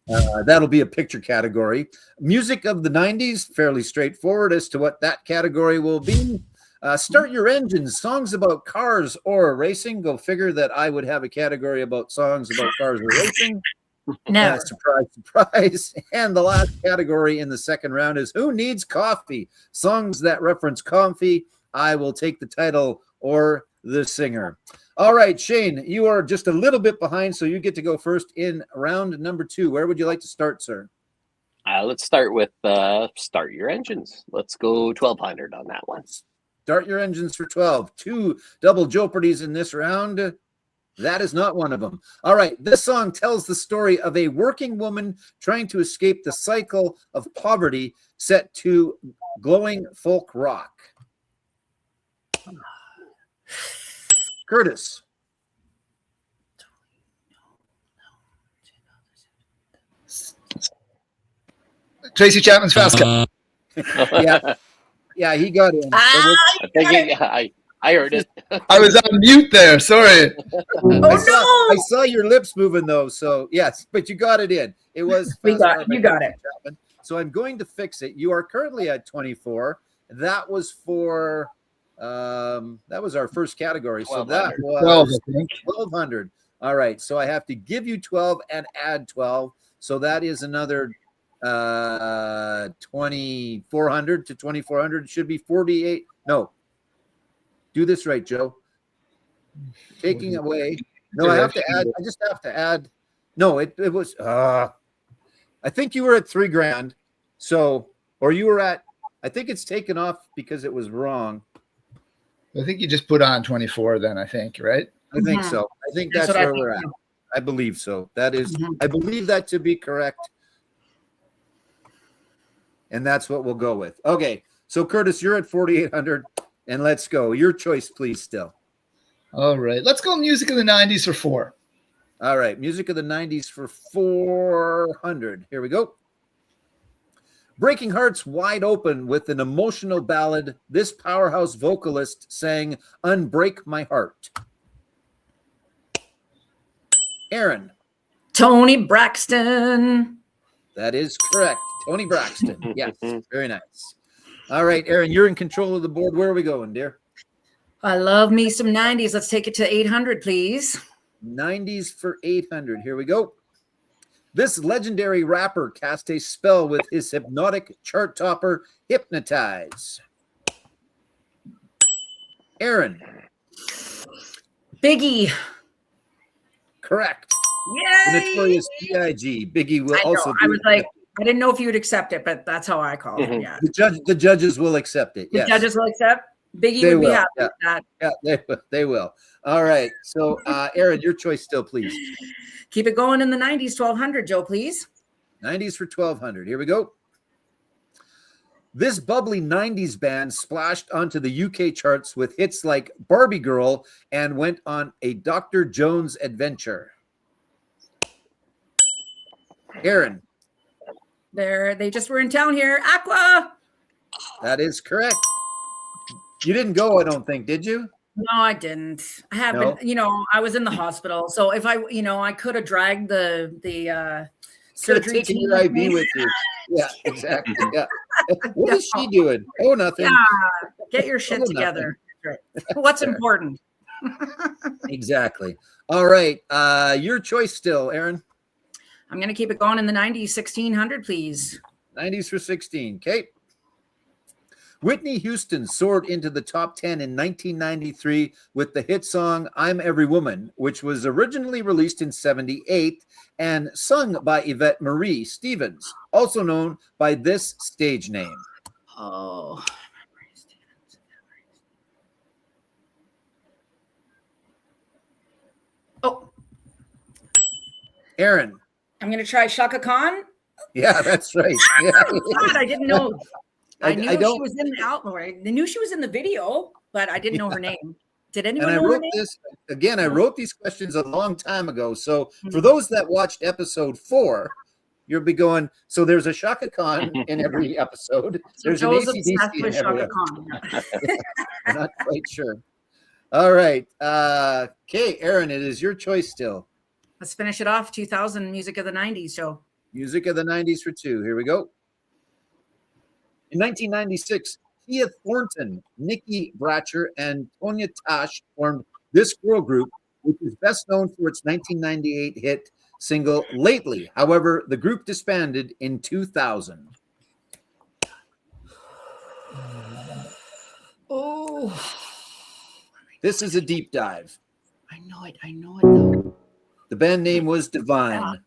That'll be a picture category. Music of the 90s, fairly straightforward as to what that category will be. Start your engines, songs about cars or racing. Go figure that I would have a category about songs about cars or racing. No. Surprise, surprise. And the last category in the second round is Who Needs Coffee? Songs that reference coffee. I will take the title or the singer. All right, Shane, you are just a little bit behind, so you get to go first in round number 2. Where would you like to start, sir? Let's start with Start Your Engines. Let's go 1,200 on that one. Start Your Engines for 12. 2 double JoePardies in this round. That is not one of them. All right, this song tells the story of a working woman trying to escape the cycle of poverty, set to glowing folk rock. Curtis. Tracy Chapman's Fast Car. Yeah, he got in. I heard it. I was on mute there. Sorry. I saw your lips moving though. So yes, but you got it in. It was. You got it. So I'm going to fix it. You are currently at 24. That was for. That was our first category. So that was 12, I think. 1,200. All right. So I have to give you 12 and add 12. So that is another 2,400 to 2,400. It should be 48. No. Do this right, Joe. Taking away. No, I have to add. I just have to add. No, it was. I think you were at $3,000. So, or you were at. I think it's taken off because it was wrong. I think you just put on 24 then, I think, right? I think so. I think that's where we're at. I believe so. That is, I believe that to be correct. And that's what we'll go with. Okay. So Curtis, you're at 4,800 and let's go. Your choice, please, still. All right. Let's go music of the 90s for 4. All right. Music of the 90s for 400. Here we go. Breaking hearts wide open with an emotional ballad, this powerhouse vocalist sang Unbreak My Heart. Erin. Tony Braxton. That is correct. Tony Braxton. Yes, very nice. All right, Erin, you're in control of the board. Where are we going, dear? I love me some 90s. Let's take it to 800, please. 90s for 800. Here we go. This legendary rapper cast a spell with his hypnotic chart topper, Hypnotize. Erin. Biggie. Correct. Yay! The notorious B.I.G. Biggie will also be. I was like, I didn't know if you would accept it, but that's how I call it. Yeah. The judges will accept it. Yes. The judges will accept. Biggie They would be will, happy yeah. with that. Yeah, they will. All right. So, Erin, your choice still, please. Keep it going in the 90s, 1200, Joe, please. 90s for 1200. Here we go. This bubbly 90s band splashed onto the UK charts with hits like Barbie Girl and went on a Dr. Jones adventure. Erin. They just were in town here. Aqua. That is correct. You didn't go, I don't think, did you? No, I didn't. I have been, I was in the hospital. So if I could have dragged the surgery taken your IV with you. Yeah, exactly. Yeah. What is she doing? Oh, nothing. Yeah, get your shit together. Right. What's important? Exactly. All right. Your choice still, Erin. I'm going to keep it going in the 90s, 1600, please. 90s for 16. Okay. Whitney Houston soared into the top 10 in 1993 with the hit song I'm Every Woman, which was originally released in 78 and sung by Yvette Marie Stevens, also known by this stage name. Oh. Oh. Erin. I'm going to try Shaka Khan. Yeah, that's right. Yeah. God, I didn't know. I knew she don't, was in the album. I knew she was in the video, but I didn't know her name. Did anyone and know I wrote her name? this again. I wrote these questions a long time ago. So for those that watched episode 4, you'll be going. So there's a Shaka Khan in every episode. There's an AC/DC in every episode. I'm not quite sure. All right. Okay, Erin, it is your choice still. Let's finish it off. 2000 music of the 90s, Joe. Music of the 90s for 2. Here we go. In 1996, Tia Thornton, Nikki Bratcher, and Tonya Tash formed this girl group, which is best known for its 1998 hit single Lately. However, the group disbanded in 2000. Oh. This is a deep dive. I know it though. The band name was Divine.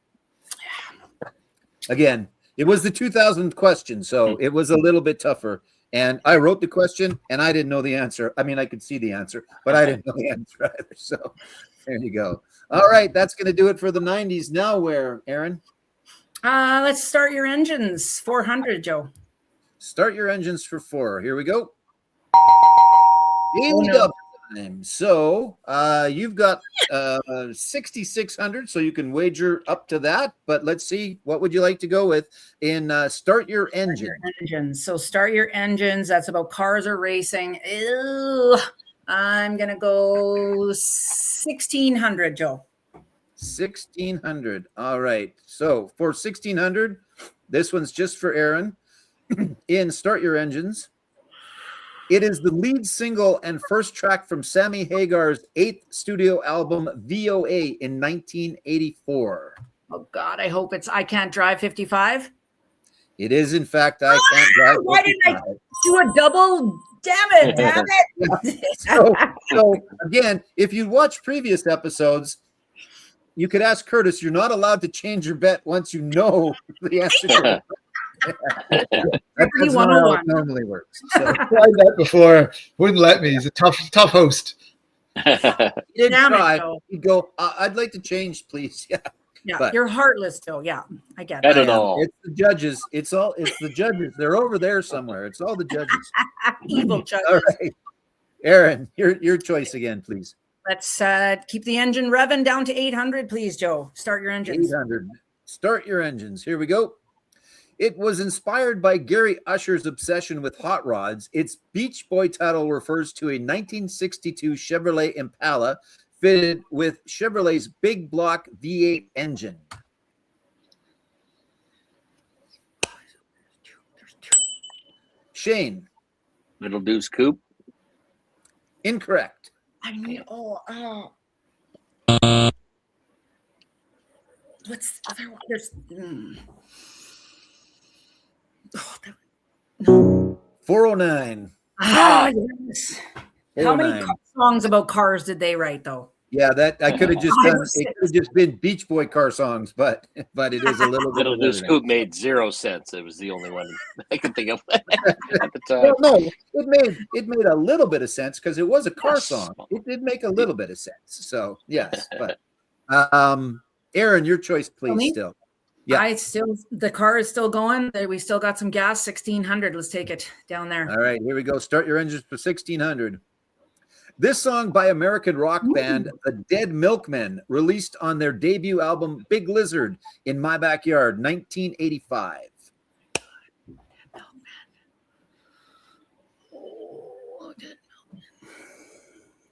Again, it was the 2000 question, so it was a little bit tougher. And I wrote the question, and I didn't know the answer. I mean, I could see the answer, but I didn't know the answer either. So there you go. All right, that's going to do it for the 90s. Now where, Erin? Let's start your engines. 400, Joe. Start your engines for 4. Here we go. Time. So you've got 6,600, so you can wager up to that. But let's see, what would you like to go with in start your engine? So start your engines. That's about cars or racing. Ew. I'm gonna go 1,600, Joe. 1,600. All right. So for 1,600, this one's just for Erin. In start your engines. It is the lead single and first track from Sammy Hagar's 8th studio album, VOA, in 1984. Oh, God, I hope it's I Can't Drive 55. It is, in fact, I Can't Drive 55. Why didn't I do a double? Damn it. So, again, if you watch previous episodes, you could ask Curtis, you're not allowed to change your bet once you know the answer. That's not how it normally works. So. I've tried that before. Wouldn't let me. He's a tough host. He did try. He'd go, I'd like to change, please. Yeah. Yeah, but you're heartless, though. Yeah, I get it. I don't know. It's the judges. It's the judges. They're over there somewhere. It's all the judges. Evil judges. All right. Erin, your choice again, please. Let's keep the engine revving down to 800, please, Joe. Start your engines. 800. Start your engines. Here we go. It was inspired by Gary Usher's obsession with hot rods. Its Beach Boy title refers to a 1962 Chevrolet Impala fitted with Chevrolet's big block V8 engine? Shane. Little Deuce Coupe. Incorrect. I mean, what's the other one? There's no. 409. Yes. How many 409. songs about cars did they write, though? Yeah, that I could have just Five done. or It six. could have just been Beach Boy car songs, but it is a little bit. Little of Deuce everything. Coupe made 0 cents. It was the only one I could think of at the time. Well, no, it made a little bit of sense because it was a car Yes. song. It did make a little bit of sense. So yes, but Erin, your choice, please. Me? Still, yeah. The car is still going. We still got some gas. 1600. Let's take it down there. All right, here we go. Start your engines for 1600. This song by American rock band The Dead Milkmen, released on their debut album Big Lizard in My Backyard, 1985.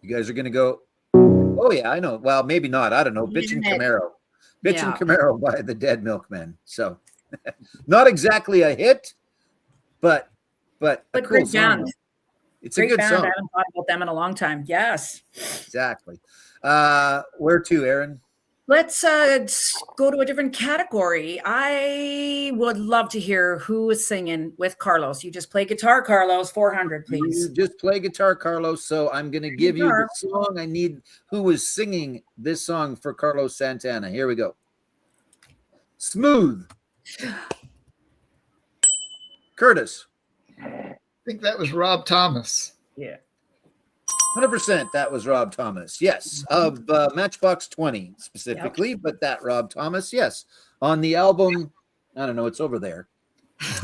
You guys are going to go, oh, yeah, I know. Well, maybe not. I don't know. Bitchin' Camaro. Bitchin' Camaro by The Dead Milkmen. So not exactly a hit, but a cool great song. band. It's Great a good band. song. I haven't thought about them in a long time. Yes. Exactly. Where to, Erin? Let's go to a different category. I would love to hear who is singing with Carlos. You just play guitar, Carlos. 400, please. You just play guitar, Carlos. So I'm going to give you the song. I need who was singing this song for Carlos Santana. Here we go. Smooth. Curtis. I think that was Rob Thomas. Yeah. 100% that was Rob Thomas. Yes, of Matchbox 20 specifically, but that Rob Thomas, yes. On the album, I don't know, it's over there. It's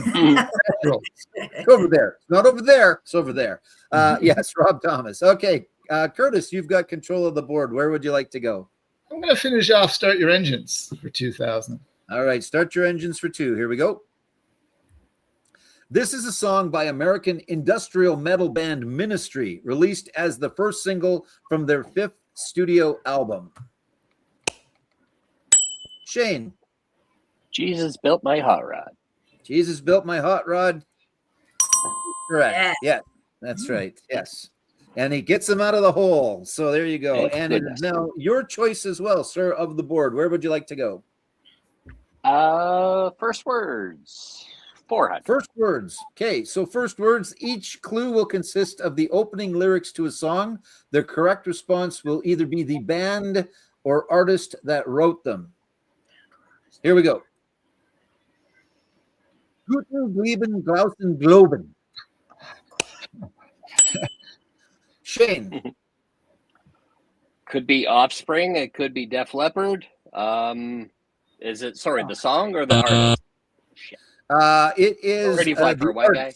over there. It's not over there. It's over there. Yes, Rob Thomas. Okay, Curtis, you've got control of the board. Where would you like to go? I'm going to finish off Start Your Engines for 2000. All right, start your engines for 2. Here we go. This is a song by American industrial metal band Ministry, released as the first single from their 5th studio album. Shane. Jesus Built My Hot Rod. Jesus Built My Hot Rod. Correct. Yeah. Yeah, that's right. Yes. And he gets them out of the hole. So there you go. Thank And it is now your choice as well, sir, of the board. Where would you like to go? First words. 400. First words. Okay, so first words, each clue will consist of the opening lyrics to a song. The correct response will either be the band or artist that wrote them. Here we go. Guten, Gleben, Glausen, Globen. Shane. Could be Offspring. It could be Def Leppard. Is it, the song or the artist? Shit. It is Ready Fly for a White Guy.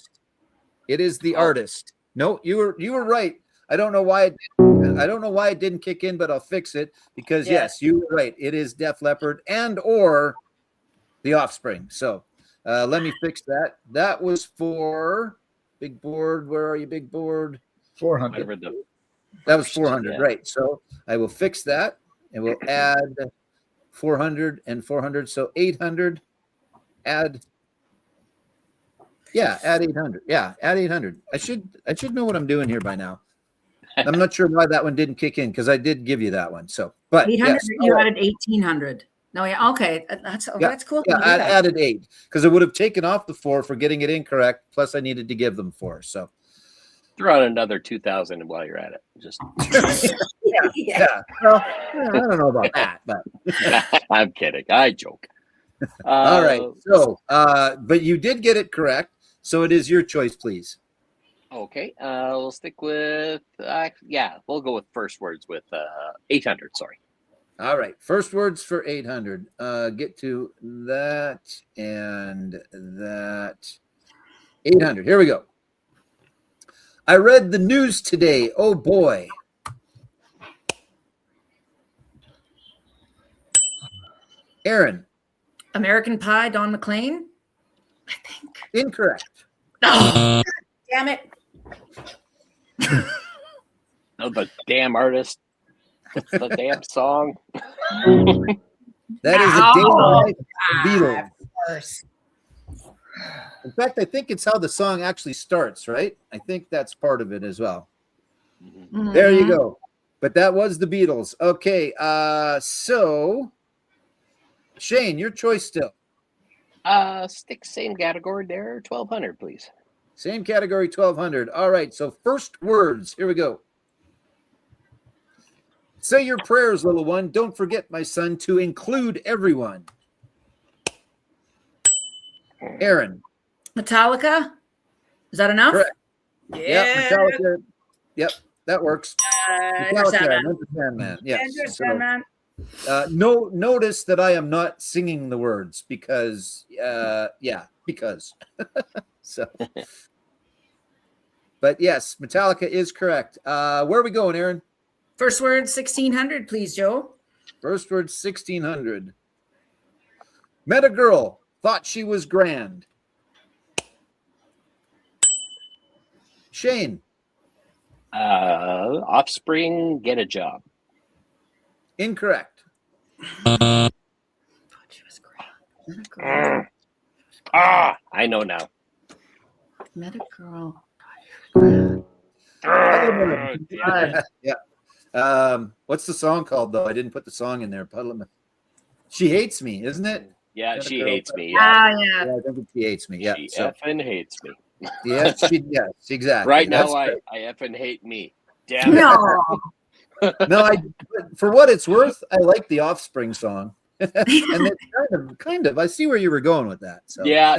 It is the artist. No, you were right. I don't know why it didn't kick in, but I'll fix it because yes, you were right. It is Def Leppard and or the Offspring. So let me fix that. That was for big board. Where are you, big board? 400. That was 400, yeah. right? So I will fix that and we'll add 400 and 400. So 800. Add 800. Yeah, add 800. I should know what I'm doing here by now. I'm not sure why that one didn't kick in because I did give you that one. So, but 800. yes, You added 1800. No, yeah, okay, that's cool. Yeah, I added 8 because it would have taken off the 4 for getting it incorrect. Plus, I needed to give them 4. So, throw out another 2,000 while you're at it. Just yeah. Well, I don't know about that, but I'm kidding. I joke. All right. So, but you did get it correct. So it is your choice, please. Okay. We'll stick with, we'll go with first words with 800. Sorry. All right. First words for 800. Get to that and that. 800. Here we go. I read the news today. Oh, boy. Erin. American Pie, Don McLean. I think. Incorrect. Oh, damn it. No, but damn artist. It's the damn song. That is a Day in the Life of the Beatles. Of course. In fact, I think it's how the song actually starts, right? I think that's part of it as well. Mhm. There you go. But that was the Beatles. Okay, so Shane, your choice still. Stick same category there, 1,200, please. Same category, 1,200. All right, so first words. Here we go. Say your prayers, little one. Don't forget, my son, to include everyone. Erin. Metallica? Is that enough? Correct. Yeah. Yep, Metallica. Yep, that works. Enter Metallica, Sandman. Enter Sandman. Yes. Enter So, Sandman. notice that I am not singing the words because, because. So, but yes, Metallica is correct. Where are we going, Erin? First word, 1,600, please, Joe. First word, 1,600. Met a girl, thought she was grand. Shane. Offspring, get a job. Incorrect. Thought she was great. Met a girl. I know now. Met a girl. Yeah. What's the song called though? I didn't put the song in there. She hates me, isn't it? Yeah, she hates me. Yeah. Yeah, I think she hates me. Yeah. She So, effing hates me. yes, exactly. Right now, That's I effing hate me. Damn it. No. no, for what it's worth, I like the Offspring song. And it's kind of. I see where you were going with that. So Yeah.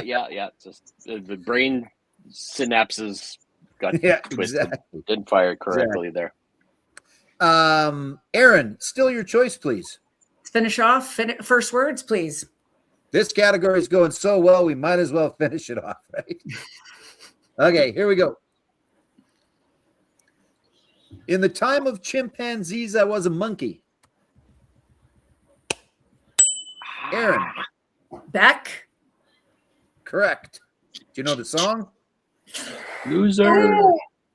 Just the brain synapses got twisted. Exactly. Didn't fire correctly there. Erin, still your choice, please. Let's finish off. First words, please. This category is going so well, we might as well finish it off, right? Okay, here we go. In the time of chimpanzees, I was a monkey. Erin. Beck. Correct. Do you know the song? Loser.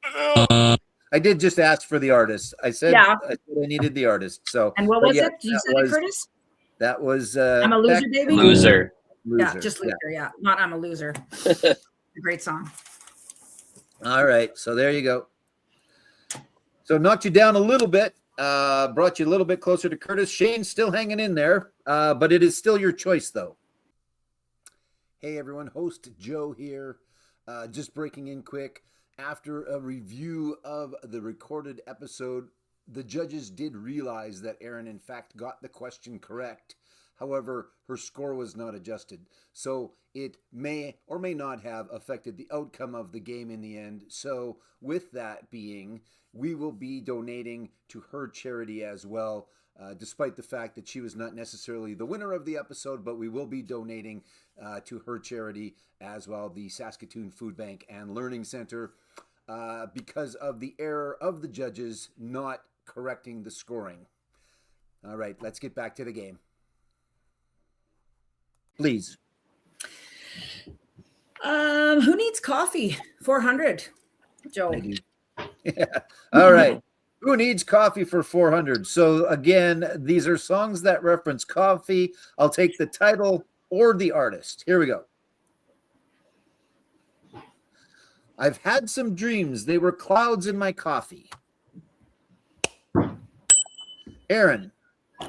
I did just ask for the artist. I said I needed the artist. So, and what was it? Did you say it, Curtis? That was I'm a loser, baby. Loser. Yeah, just loser. Yeah, not I'm a loser. A great song. All right, so there you go. So knocked you down a little bit, brought you a little bit closer to Curtis. Shane's still hanging in there, but it is still your choice, though. Hey, everyone. Host Joe here. Just breaking in quick. After a review of the recorded episode, the judges did realize that Erin, in fact, got the question correct. However, her score was not adjusted. So it may or may not have affected the outcome of the game in the end. So with that being, we will be donating to her charity as well, despite the fact that she was not necessarily the winner of the episode, but we will be donating to her charity as well, the Saskatoon Food Bank and Learning Center, because of the error of the judges not correcting the scoring. All right, let's get back to the game. Please. Who needs coffee? 400. Joe. Yeah. All right. Who needs coffee for 400? So again, these are songs that reference coffee. I'll take the title or the artist. Here we go. I've had some dreams. They were clouds in my coffee. Erin.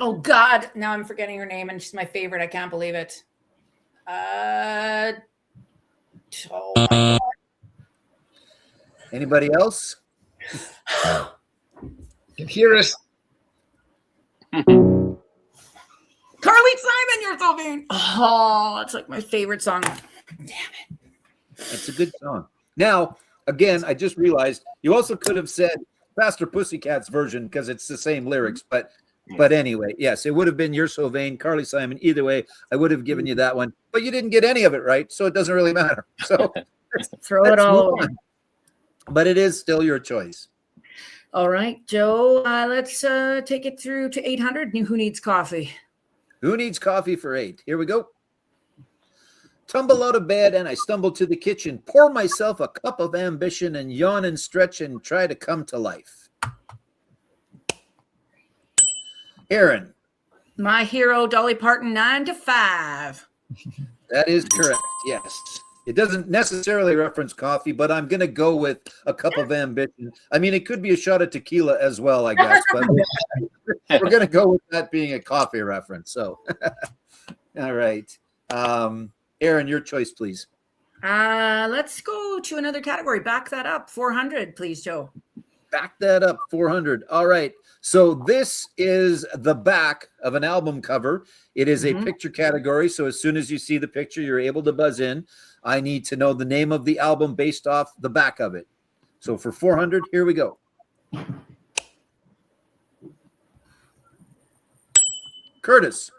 Oh God, now I'm forgetting her name and she's my favorite. I can't believe it. Oh my God. Anybody else? Can hear us. Carly Simon, you're so mean. Oh, it's like my favorite song. Damn it. It's a good song. Now, again, I just realized you also could have said Faster Pussycats version because it's the same lyrics, but anyway, yes, it would have been You're So Vain, Carly Simon. Either way, I would have given you that one, but you didn't get any of it right, so it doesn't really matter. So throw it all away. But it is still your choice. All right, Joe, let's take it through to 800. Who needs coffee? Who needs coffee for 8? Here we go. Tumble out of bed and I stumble to the kitchen, pour myself a cup of ambition and yawn and stretch and try to come to life. Erin. My Hero, Dolly Parton, 9 to 5. That is correct. Yes. It doesn't necessarily reference coffee, but I'm going to go with a cup of ambition. I mean, it could be a shot of tequila as well, I guess, but we're going to go with that being a coffee reference. So, all right. Erin, your choice, please. Let's go to another category. Back that up. 400, please, Joe. Back that up. 400. All right. So this is the back of an album cover. It is a picture category. So as soon as you see the picture, you're able to buzz in. I need to know the name of the album based off the back of it. So for 400, here we go. Curtis.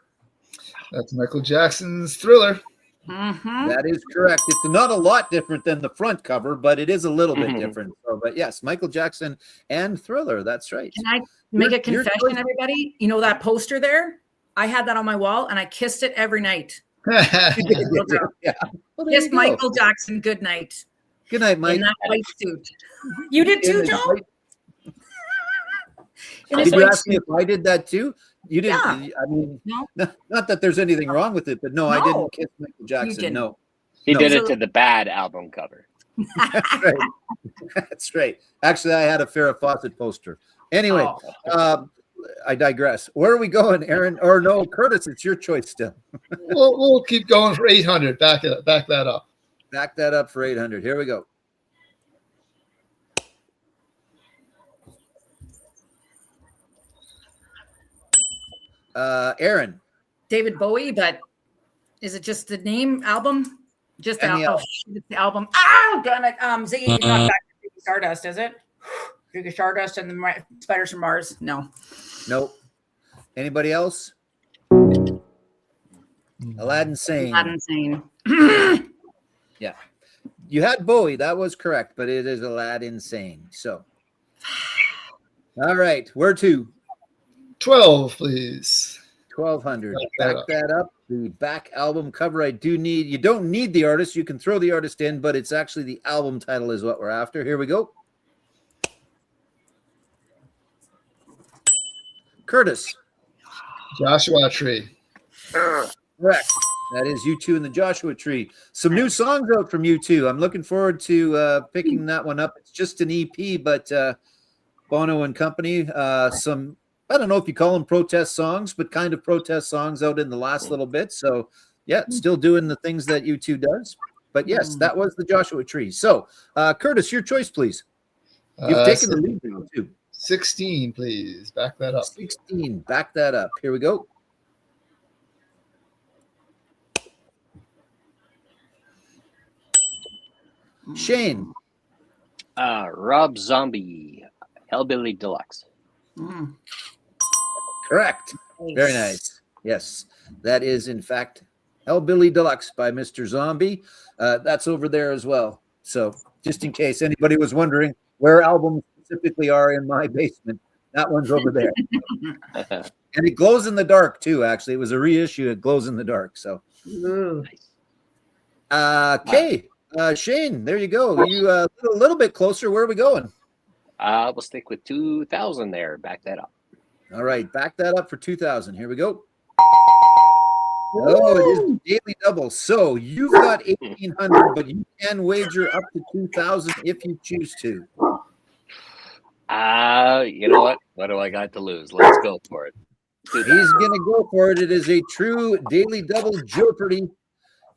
That's Michael Jackson's Thriller. That is correct. It's not a lot different than the front cover, but it is a little bit different. So, but yes, Michael Jackson and Thriller. That's right. Can I make a confession, everybody? You know that poster there? I had that on my wall, and I kissed it every night. Yeah. Well, Kiss Michael Jackson good night. Good night, Mike. In that white suit. You did too, Joe? Did you ask me if I did that too? You didn't. Yeah. I mean, No. not that there's anything wrong with it, but no, I didn't kiss Michael Jackson. No. He did it to the bad album cover. That's right. That's right. Actually, I had a Farrah Fawcett poster. Anyway, I digress. Where are we going, Erin? Or no, Curtis, it's your choice still. We'll keep going for 800. Back that up. Back that up for 800. Here we go. Erin. David Bowie, but is it just the name album? Just the album. It's the album. Oh, damn it. Ziggy, not back to Ziggy Stardust, is it? Ziggy Stardust and the Spiders from Mars. No. Nope. Anybody else? Aladdin Sane. Aladdin Sane. Yeah. You had Bowie. That was correct, but it is Aladdin Sane. So, all right. Where to? 12, please. 1200. Back that up. The back album cover. You don't need the artist. You can throw the artist in, but it's actually the album title is what we're after. Here we go. Curtis. Joshua Tree. Correct. That is U2 and the Joshua Tree. Some new songs out from U2. I'm looking forward to picking that one up. It's just an EP, but Bono and company. Some, I don't know if you call them protest songs, but kind of protest songs out in the last little bit. So, yeah, still doing the things that U2 does. But yes, that was the Joshua Tree. So, Curtis, your choice, please. You've taken the lead now, too. 16, please. Back that up. 16. Back that up. Here we go. Shane. Rob Zombie, Hellbilly Deluxe. Correct. Very nice. Yes, that is in fact Hellbilly Deluxe by Mr. Zombie. That's over there as well. So just in case anybody was wondering where albums specifically are in my basement, that one's over there. And it glows in the dark too. Actually, it was a reissue. It glows in the dark. So, okay. Shane, there you go. You a little bit closer. Where are we going? We'll stick with 2000 there. Back that up. All right, back that up for 2000. Here we go. Oh, it is a daily double. So you've got 1800, but you can wager up to 2000 if you choose to. You know what? What do I got to lose? Let's go for it. He's gonna go for it. It is a true daily double. JoePardy.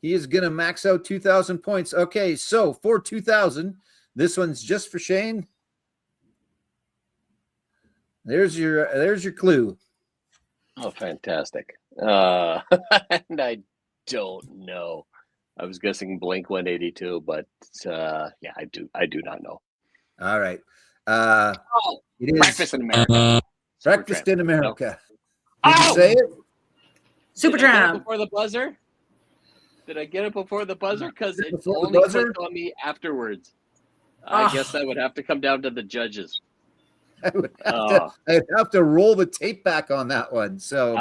He is going to max out 2,000 points. Okay, so for 2,000, this one's just for Shane. There's your clue. Oh, fantastic. And I don't know. I was guessing Blink 182, but yeah, I do not know. All right. It is Breakfast in America. Breakfast in America. No. Did you say it? Supertramp. Before the buzzer? Did I get it before the buzzer? Because it Before the only buzzer? clicked on me afterwards. I guess that would have to come down to the judges. I'd have to roll the tape back on that one. So,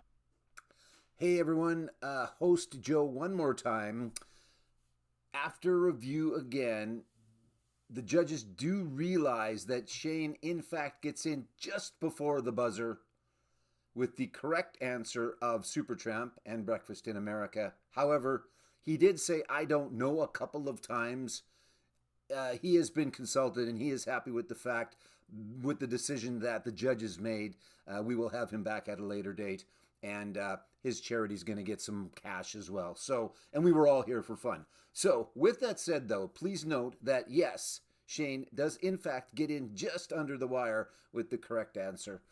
hey everyone, host Joe one more time. After review again, the judges do realize that Shane in fact gets in just before the buzzer. with the correct answer of Supertramp and Breakfast in America. However, he did say, I don't know, a couple of times. He has been consulted, and he is happy with the fact, with the decision that the judges made. We will have him back at a later date, and his charity is going to get some cash as well. So, and we were all here for fun. So with that said, though, please note that yes, Shane does in fact get in just under the wire with the correct answer.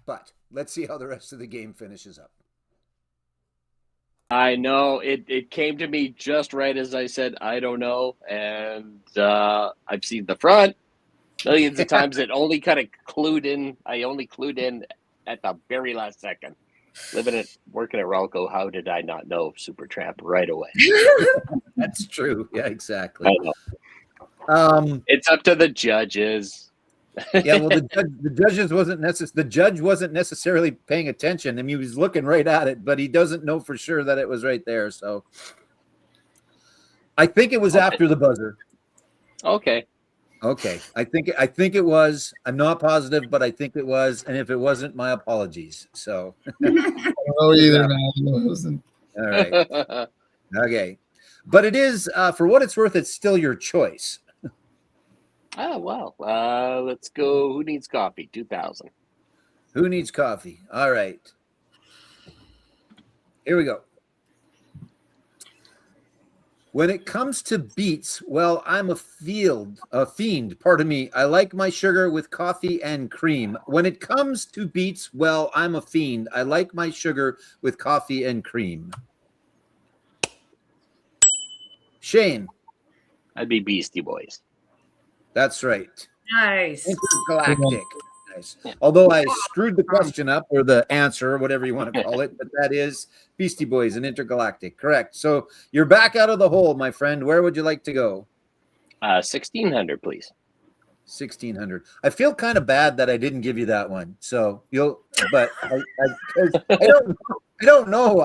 But let's see how the rest of the game finishes up. I know it came to me just right as I said, I don't know. And I've seen the front millions of times. It only kind of clued in. I only clued in at the very last second. Working at Ralco, how did I not know Supertramp right away? That's true. Yeah, exactly. I know. It's up to the judges. Yeah, well, the judge wasn't necessarily paying attention. I mean, he was looking right at it, but he doesn't know for sure that it was right there. So I think it was after the buzzer. Okay. I think it was. I'm not positive, but I think it was. And if it wasn't, my apologies. So I don't know either, man. It wasn't. All right. Okay. But it is, for what it's worth, it's still your choice. Oh, well, let's go. Who needs coffee? 2000. Who needs coffee? All right. Here we go. When it comes to beets, well, I'm a fiend, pardon me. I like my sugar with coffee and cream. When it comes to beets, well, I'm a fiend. I like my sugar with coffee and cream. Shane. I'd be Beastie Boys. That's right. Nice. Intergalactic. Nice. Although I screwed the question up, or the answer, or whatever you want to call it, but that is Beastie Boys and Intergalactic. Correct. So you're back out of the hole, my friend. Where would you like to go? 1600, please. 1600. I feel kind of bad that I didn't give you that one. So but I don't know.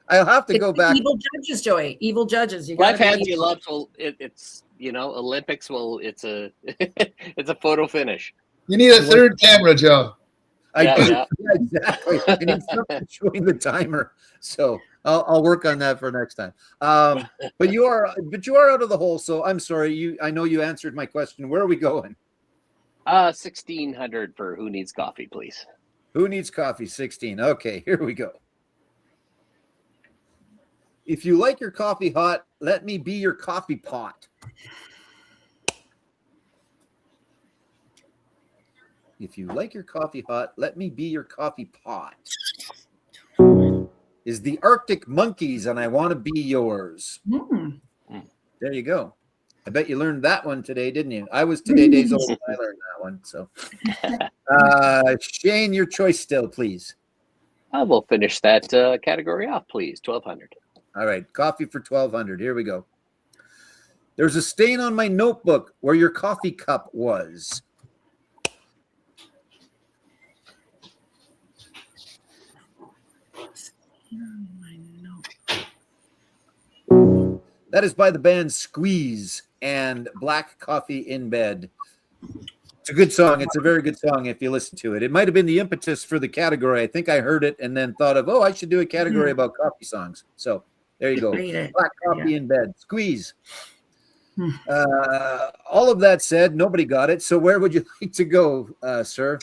I'll have to go back. Evil judges, Joey. Evil judges. You Life hands you love. It's Olympics. Well, it's a it's a photo finish. You need a third camera, Joe. Yeah, exactly. I need something showing the timer. So I'll work on that for next time. But you are out of the hole. So I'm sorry. I know you answered my question. Where are we going? 1600 for who needs coffee, please. Who needs coffee? 16. Okay, here we go. If you like your coffee hot, let me be your coffee pot. If you like your coffee hot, let me be your coffee pot. Is the Arctic Monkeys, and I want to be yours. There you go. I bet you learned that one today, didn't you? I was today days old when I learned that one. So, Shane, your choice still, please. We'll finish that category off, please. 1200. All right, coffee for 1200. Here we go. There's a stain on my notebook where your coffee cup was. That is by the band Squeeze and Black Coffee in Bed. It's a good song. It's a very good song if you listen to it. It might have been the impetus for the category. I think I heard it and then thought of, I should do a category about coffee songs. So there you go. Black Coffee in Bed. Squeeze. All of that said, nobody got it. So where would you like to go, sir?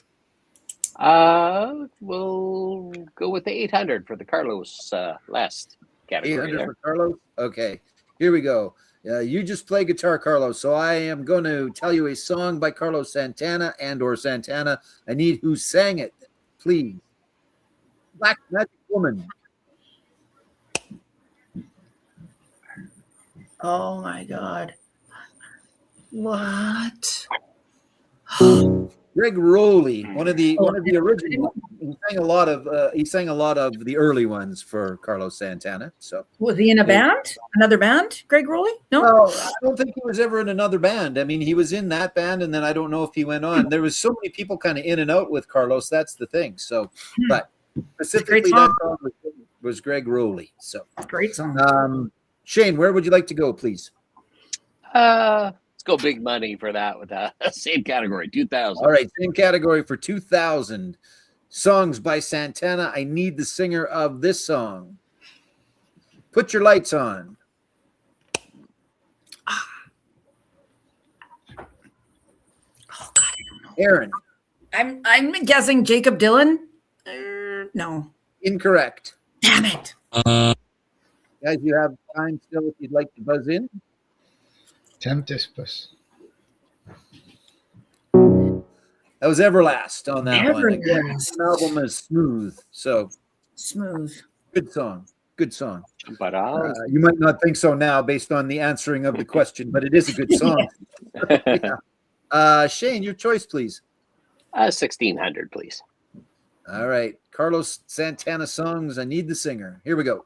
We'll go with the 800 for the Carlos last category. 800 for Carlos? Okay. Here we go. You just play guitar, Carlos. So I am going to tell you a song by Carlos Santana or Santana. I need who sang it, please. Black Magic Woman. Oh my God. What? Greg Rowley, one of the original. He sang a lot of the early ones for Carlos Santana. So was he in a band? Another band? Greg Rowley? No, I don't think he was ever in another band. I mean, he was in that band, and then I don't know if he went on. There was so many people kind of in and out with Carlos. That's the thing. So, but specifically, that song was Greg Rowley. So great song. Shane, where would you like to go, please? Let's go big money for that with the same category, 2000. All right, same category for 2000. Songs by Santana. I need the singer of this song. Put your lights on. Oh God, I don't know. Erin. I'm guessing Jacob Dylan. No. Incorrect. Damn it. Guys, you have time still if you'd like to buzz in. Tempest. That was Everlast on that one. Everlast. The album is Smooth. So Smooth. good song. Good song. But You might not think so now based on the answering of the question, but it is a good song. Yeah. Shane, your choice, please. 1600, please. All right. Carlos Santana songs. I need the singer. Here we go.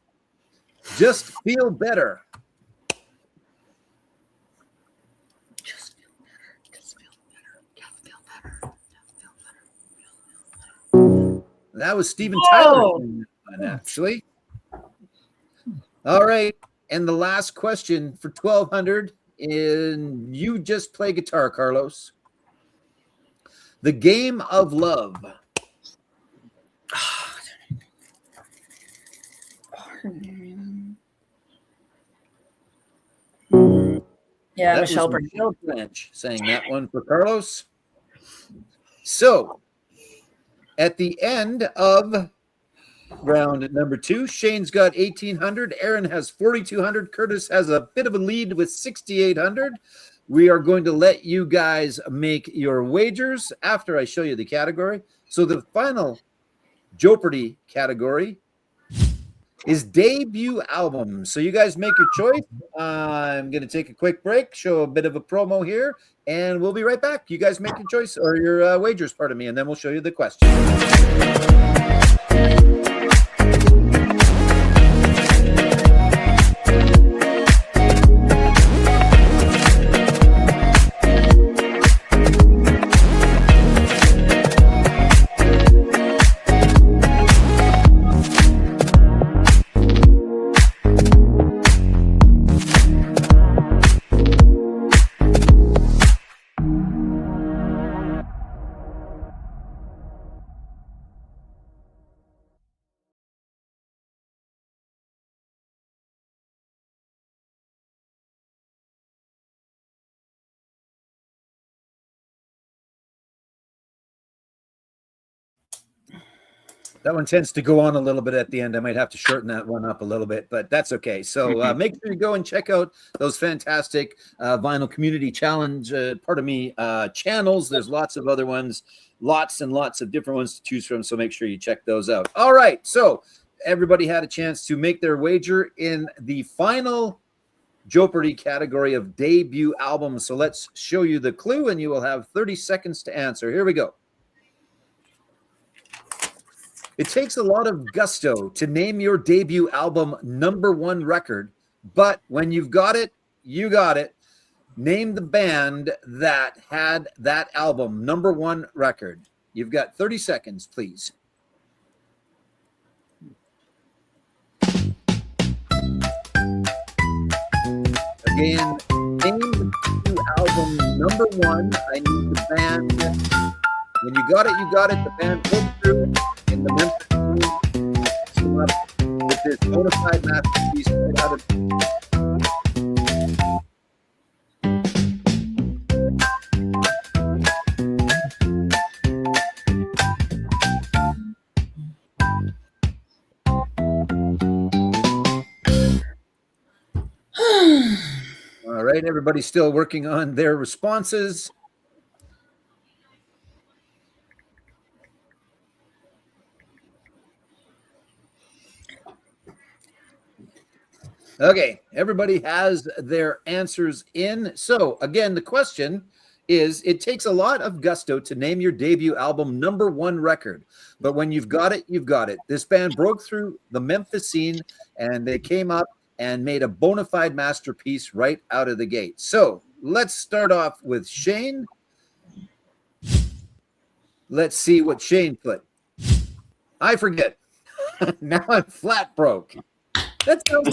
Just Feel Better. Just feel better. Just feel better. Just feel better. Just feel better. That was Steven Tyler, actually. All right. And the last question for 1200. And you just play guitar, Carlos. The Game of Love. Yeah, That Michelle was Branch. Branch saying that one for Carlos. So at the end of round number 2, Shane's got 1,800. Erin has 4,200. Curtis has a bit of a lead with 6,800. We are going to let you guys make your wagers after I show you the category. So the final JoePardy category is debut album. So you guys make your choice. I'm going to take a quick break, show a bit of a promo here, and we'll be right back. You guys make your choice or your wagers, pardon me, and then we'll show you the question. That one tends to go on a little bit at the end. I might have to shorten that one up a little bit, but that's okay. So make sure you go and check out those fantastic Vinyl Community Challenge, channels. There's lots of other ones, lots and lots of different ones to choose from. So make sure you check those out. All right. So everybody had a chance to make their wager in the final JoePardy category of debut album. So let's show you the clue and you will have 30 seconds to answer. Here we go. It takes a lot of gusto to name your debut album #1 record, but when you've got it, you got it. Name the band that had that album #1 record. You've got 30 seconds, please. Again, name the debut album #1. I need the band. When you got it, you got it. The band pulled through in the Memphis came up with this bona fide masterpiece right out of All right, everybody's still working on their responses. Okay, everybody has their answers in. So again, the question is, it takes a lot of gusto to name your debut album #1 record, but when you've got it, you've got it. This band broke through the Memphis scene and they came up and made a bona fide masterpiece right out of the gate. So let's start off with Shane. Let's see what Shane put. I forget. Now I'm flat broke. That could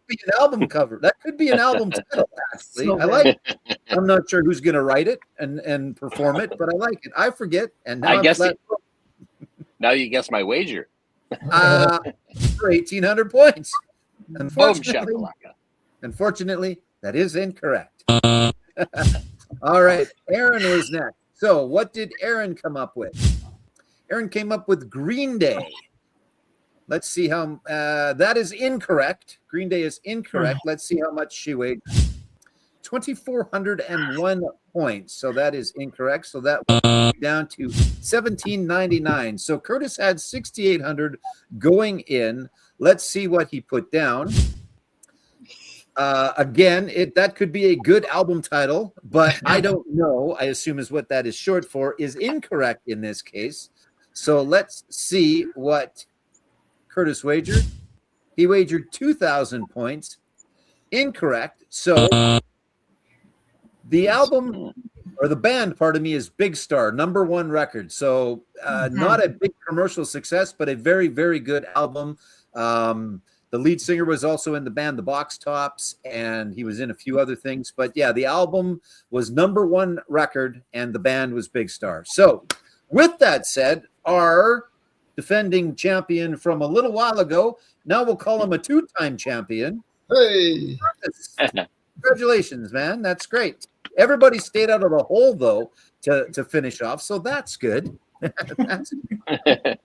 be an album cover. That could be an album title, actually. I like it. I'm not sure who's going to write it and perform it, but I like it. I forget. And now Now you guess my wager. For 1,800 points. Boom Unfortunately, shakalaka. unfortunately, that is incorrect. All right, Erin was next. So what did Erin come up with? Erin came up with Green Day. Let's see how that is incorrect. Green Day is incorrect. Let's see how much she weighed. 2,401 points. So that is incorrect. So that went down to 1,799. So Curtis had 6,800 going in. Let's see what he put down. Again, that could be a good album title, but I don't know. I assume is what that is short for, is incorrect in this case. So let's see what Curtis wagered. He wagered 2,000 points. Incorrect. So the album or the band, pardon me, is Big Star, #1 record. So not a big commercial success, but a very, very good album. The lead singer was also in the band The Box Tops, and he was in a few other things. But yeah, the album was #1 record, and the band was Big Star. So with that said, our defending champion from a little while ago, now we'll call him a 2-time champion. Hey. Congratulations, man. That's great. Everybody stayed out of the hole, though, to finish off, so that's good. That's good.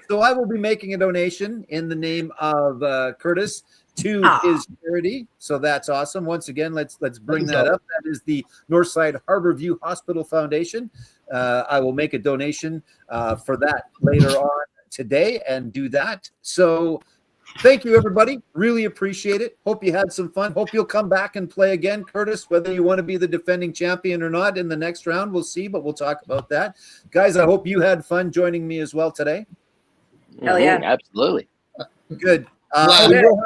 So I will be making a donation in the name of Curtis to his charity. So that's awesome. Once again, let's bring that up. That is the Northside Harborview Hospital Foundation. I will make a donation for that later on today and do that. So thank you, everybody. Really appreciate it. Hope you had some fun. Hope you'll come back and play again, Curtis, whether you want to be the defending champion or not in the next round. We'll see, but we'll talk about that. Guys, I hope you had fun joining me as well today. Hell yeah. Absolutely. Good. The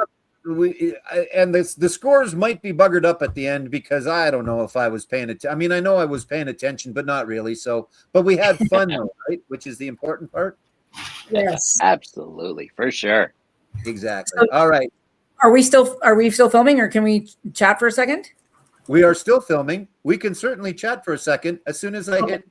scores might be buggered up at the end because I don't know if I was paying attention. I mean, I know I was paying attention, but not really. So, but we had fun though, right? Which is the important part. Yes. Absolutely. For sure. Exactly. So, all right. Are we still filming, or can we chat for a second? We are still filming. We can certainly chat for a second as soon as I hit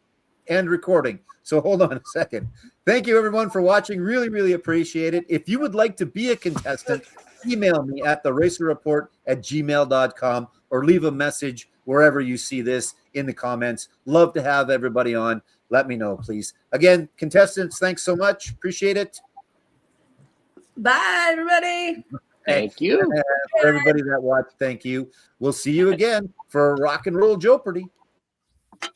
end recording. So hold on a second. Thank you, everyone, for watching. Really, really appreciate it. If you would like to be a contestant, email me at theracerreport@gmail.com or leave a message wherever you see this in the comments. Love to have everybody on. Let me know, please. Again, contestants, thanks so much. Appreciate it. Bye, everybody. Thank you. For everybody that watched, thank you. We'll see you again for Rock and Roll JoePardy.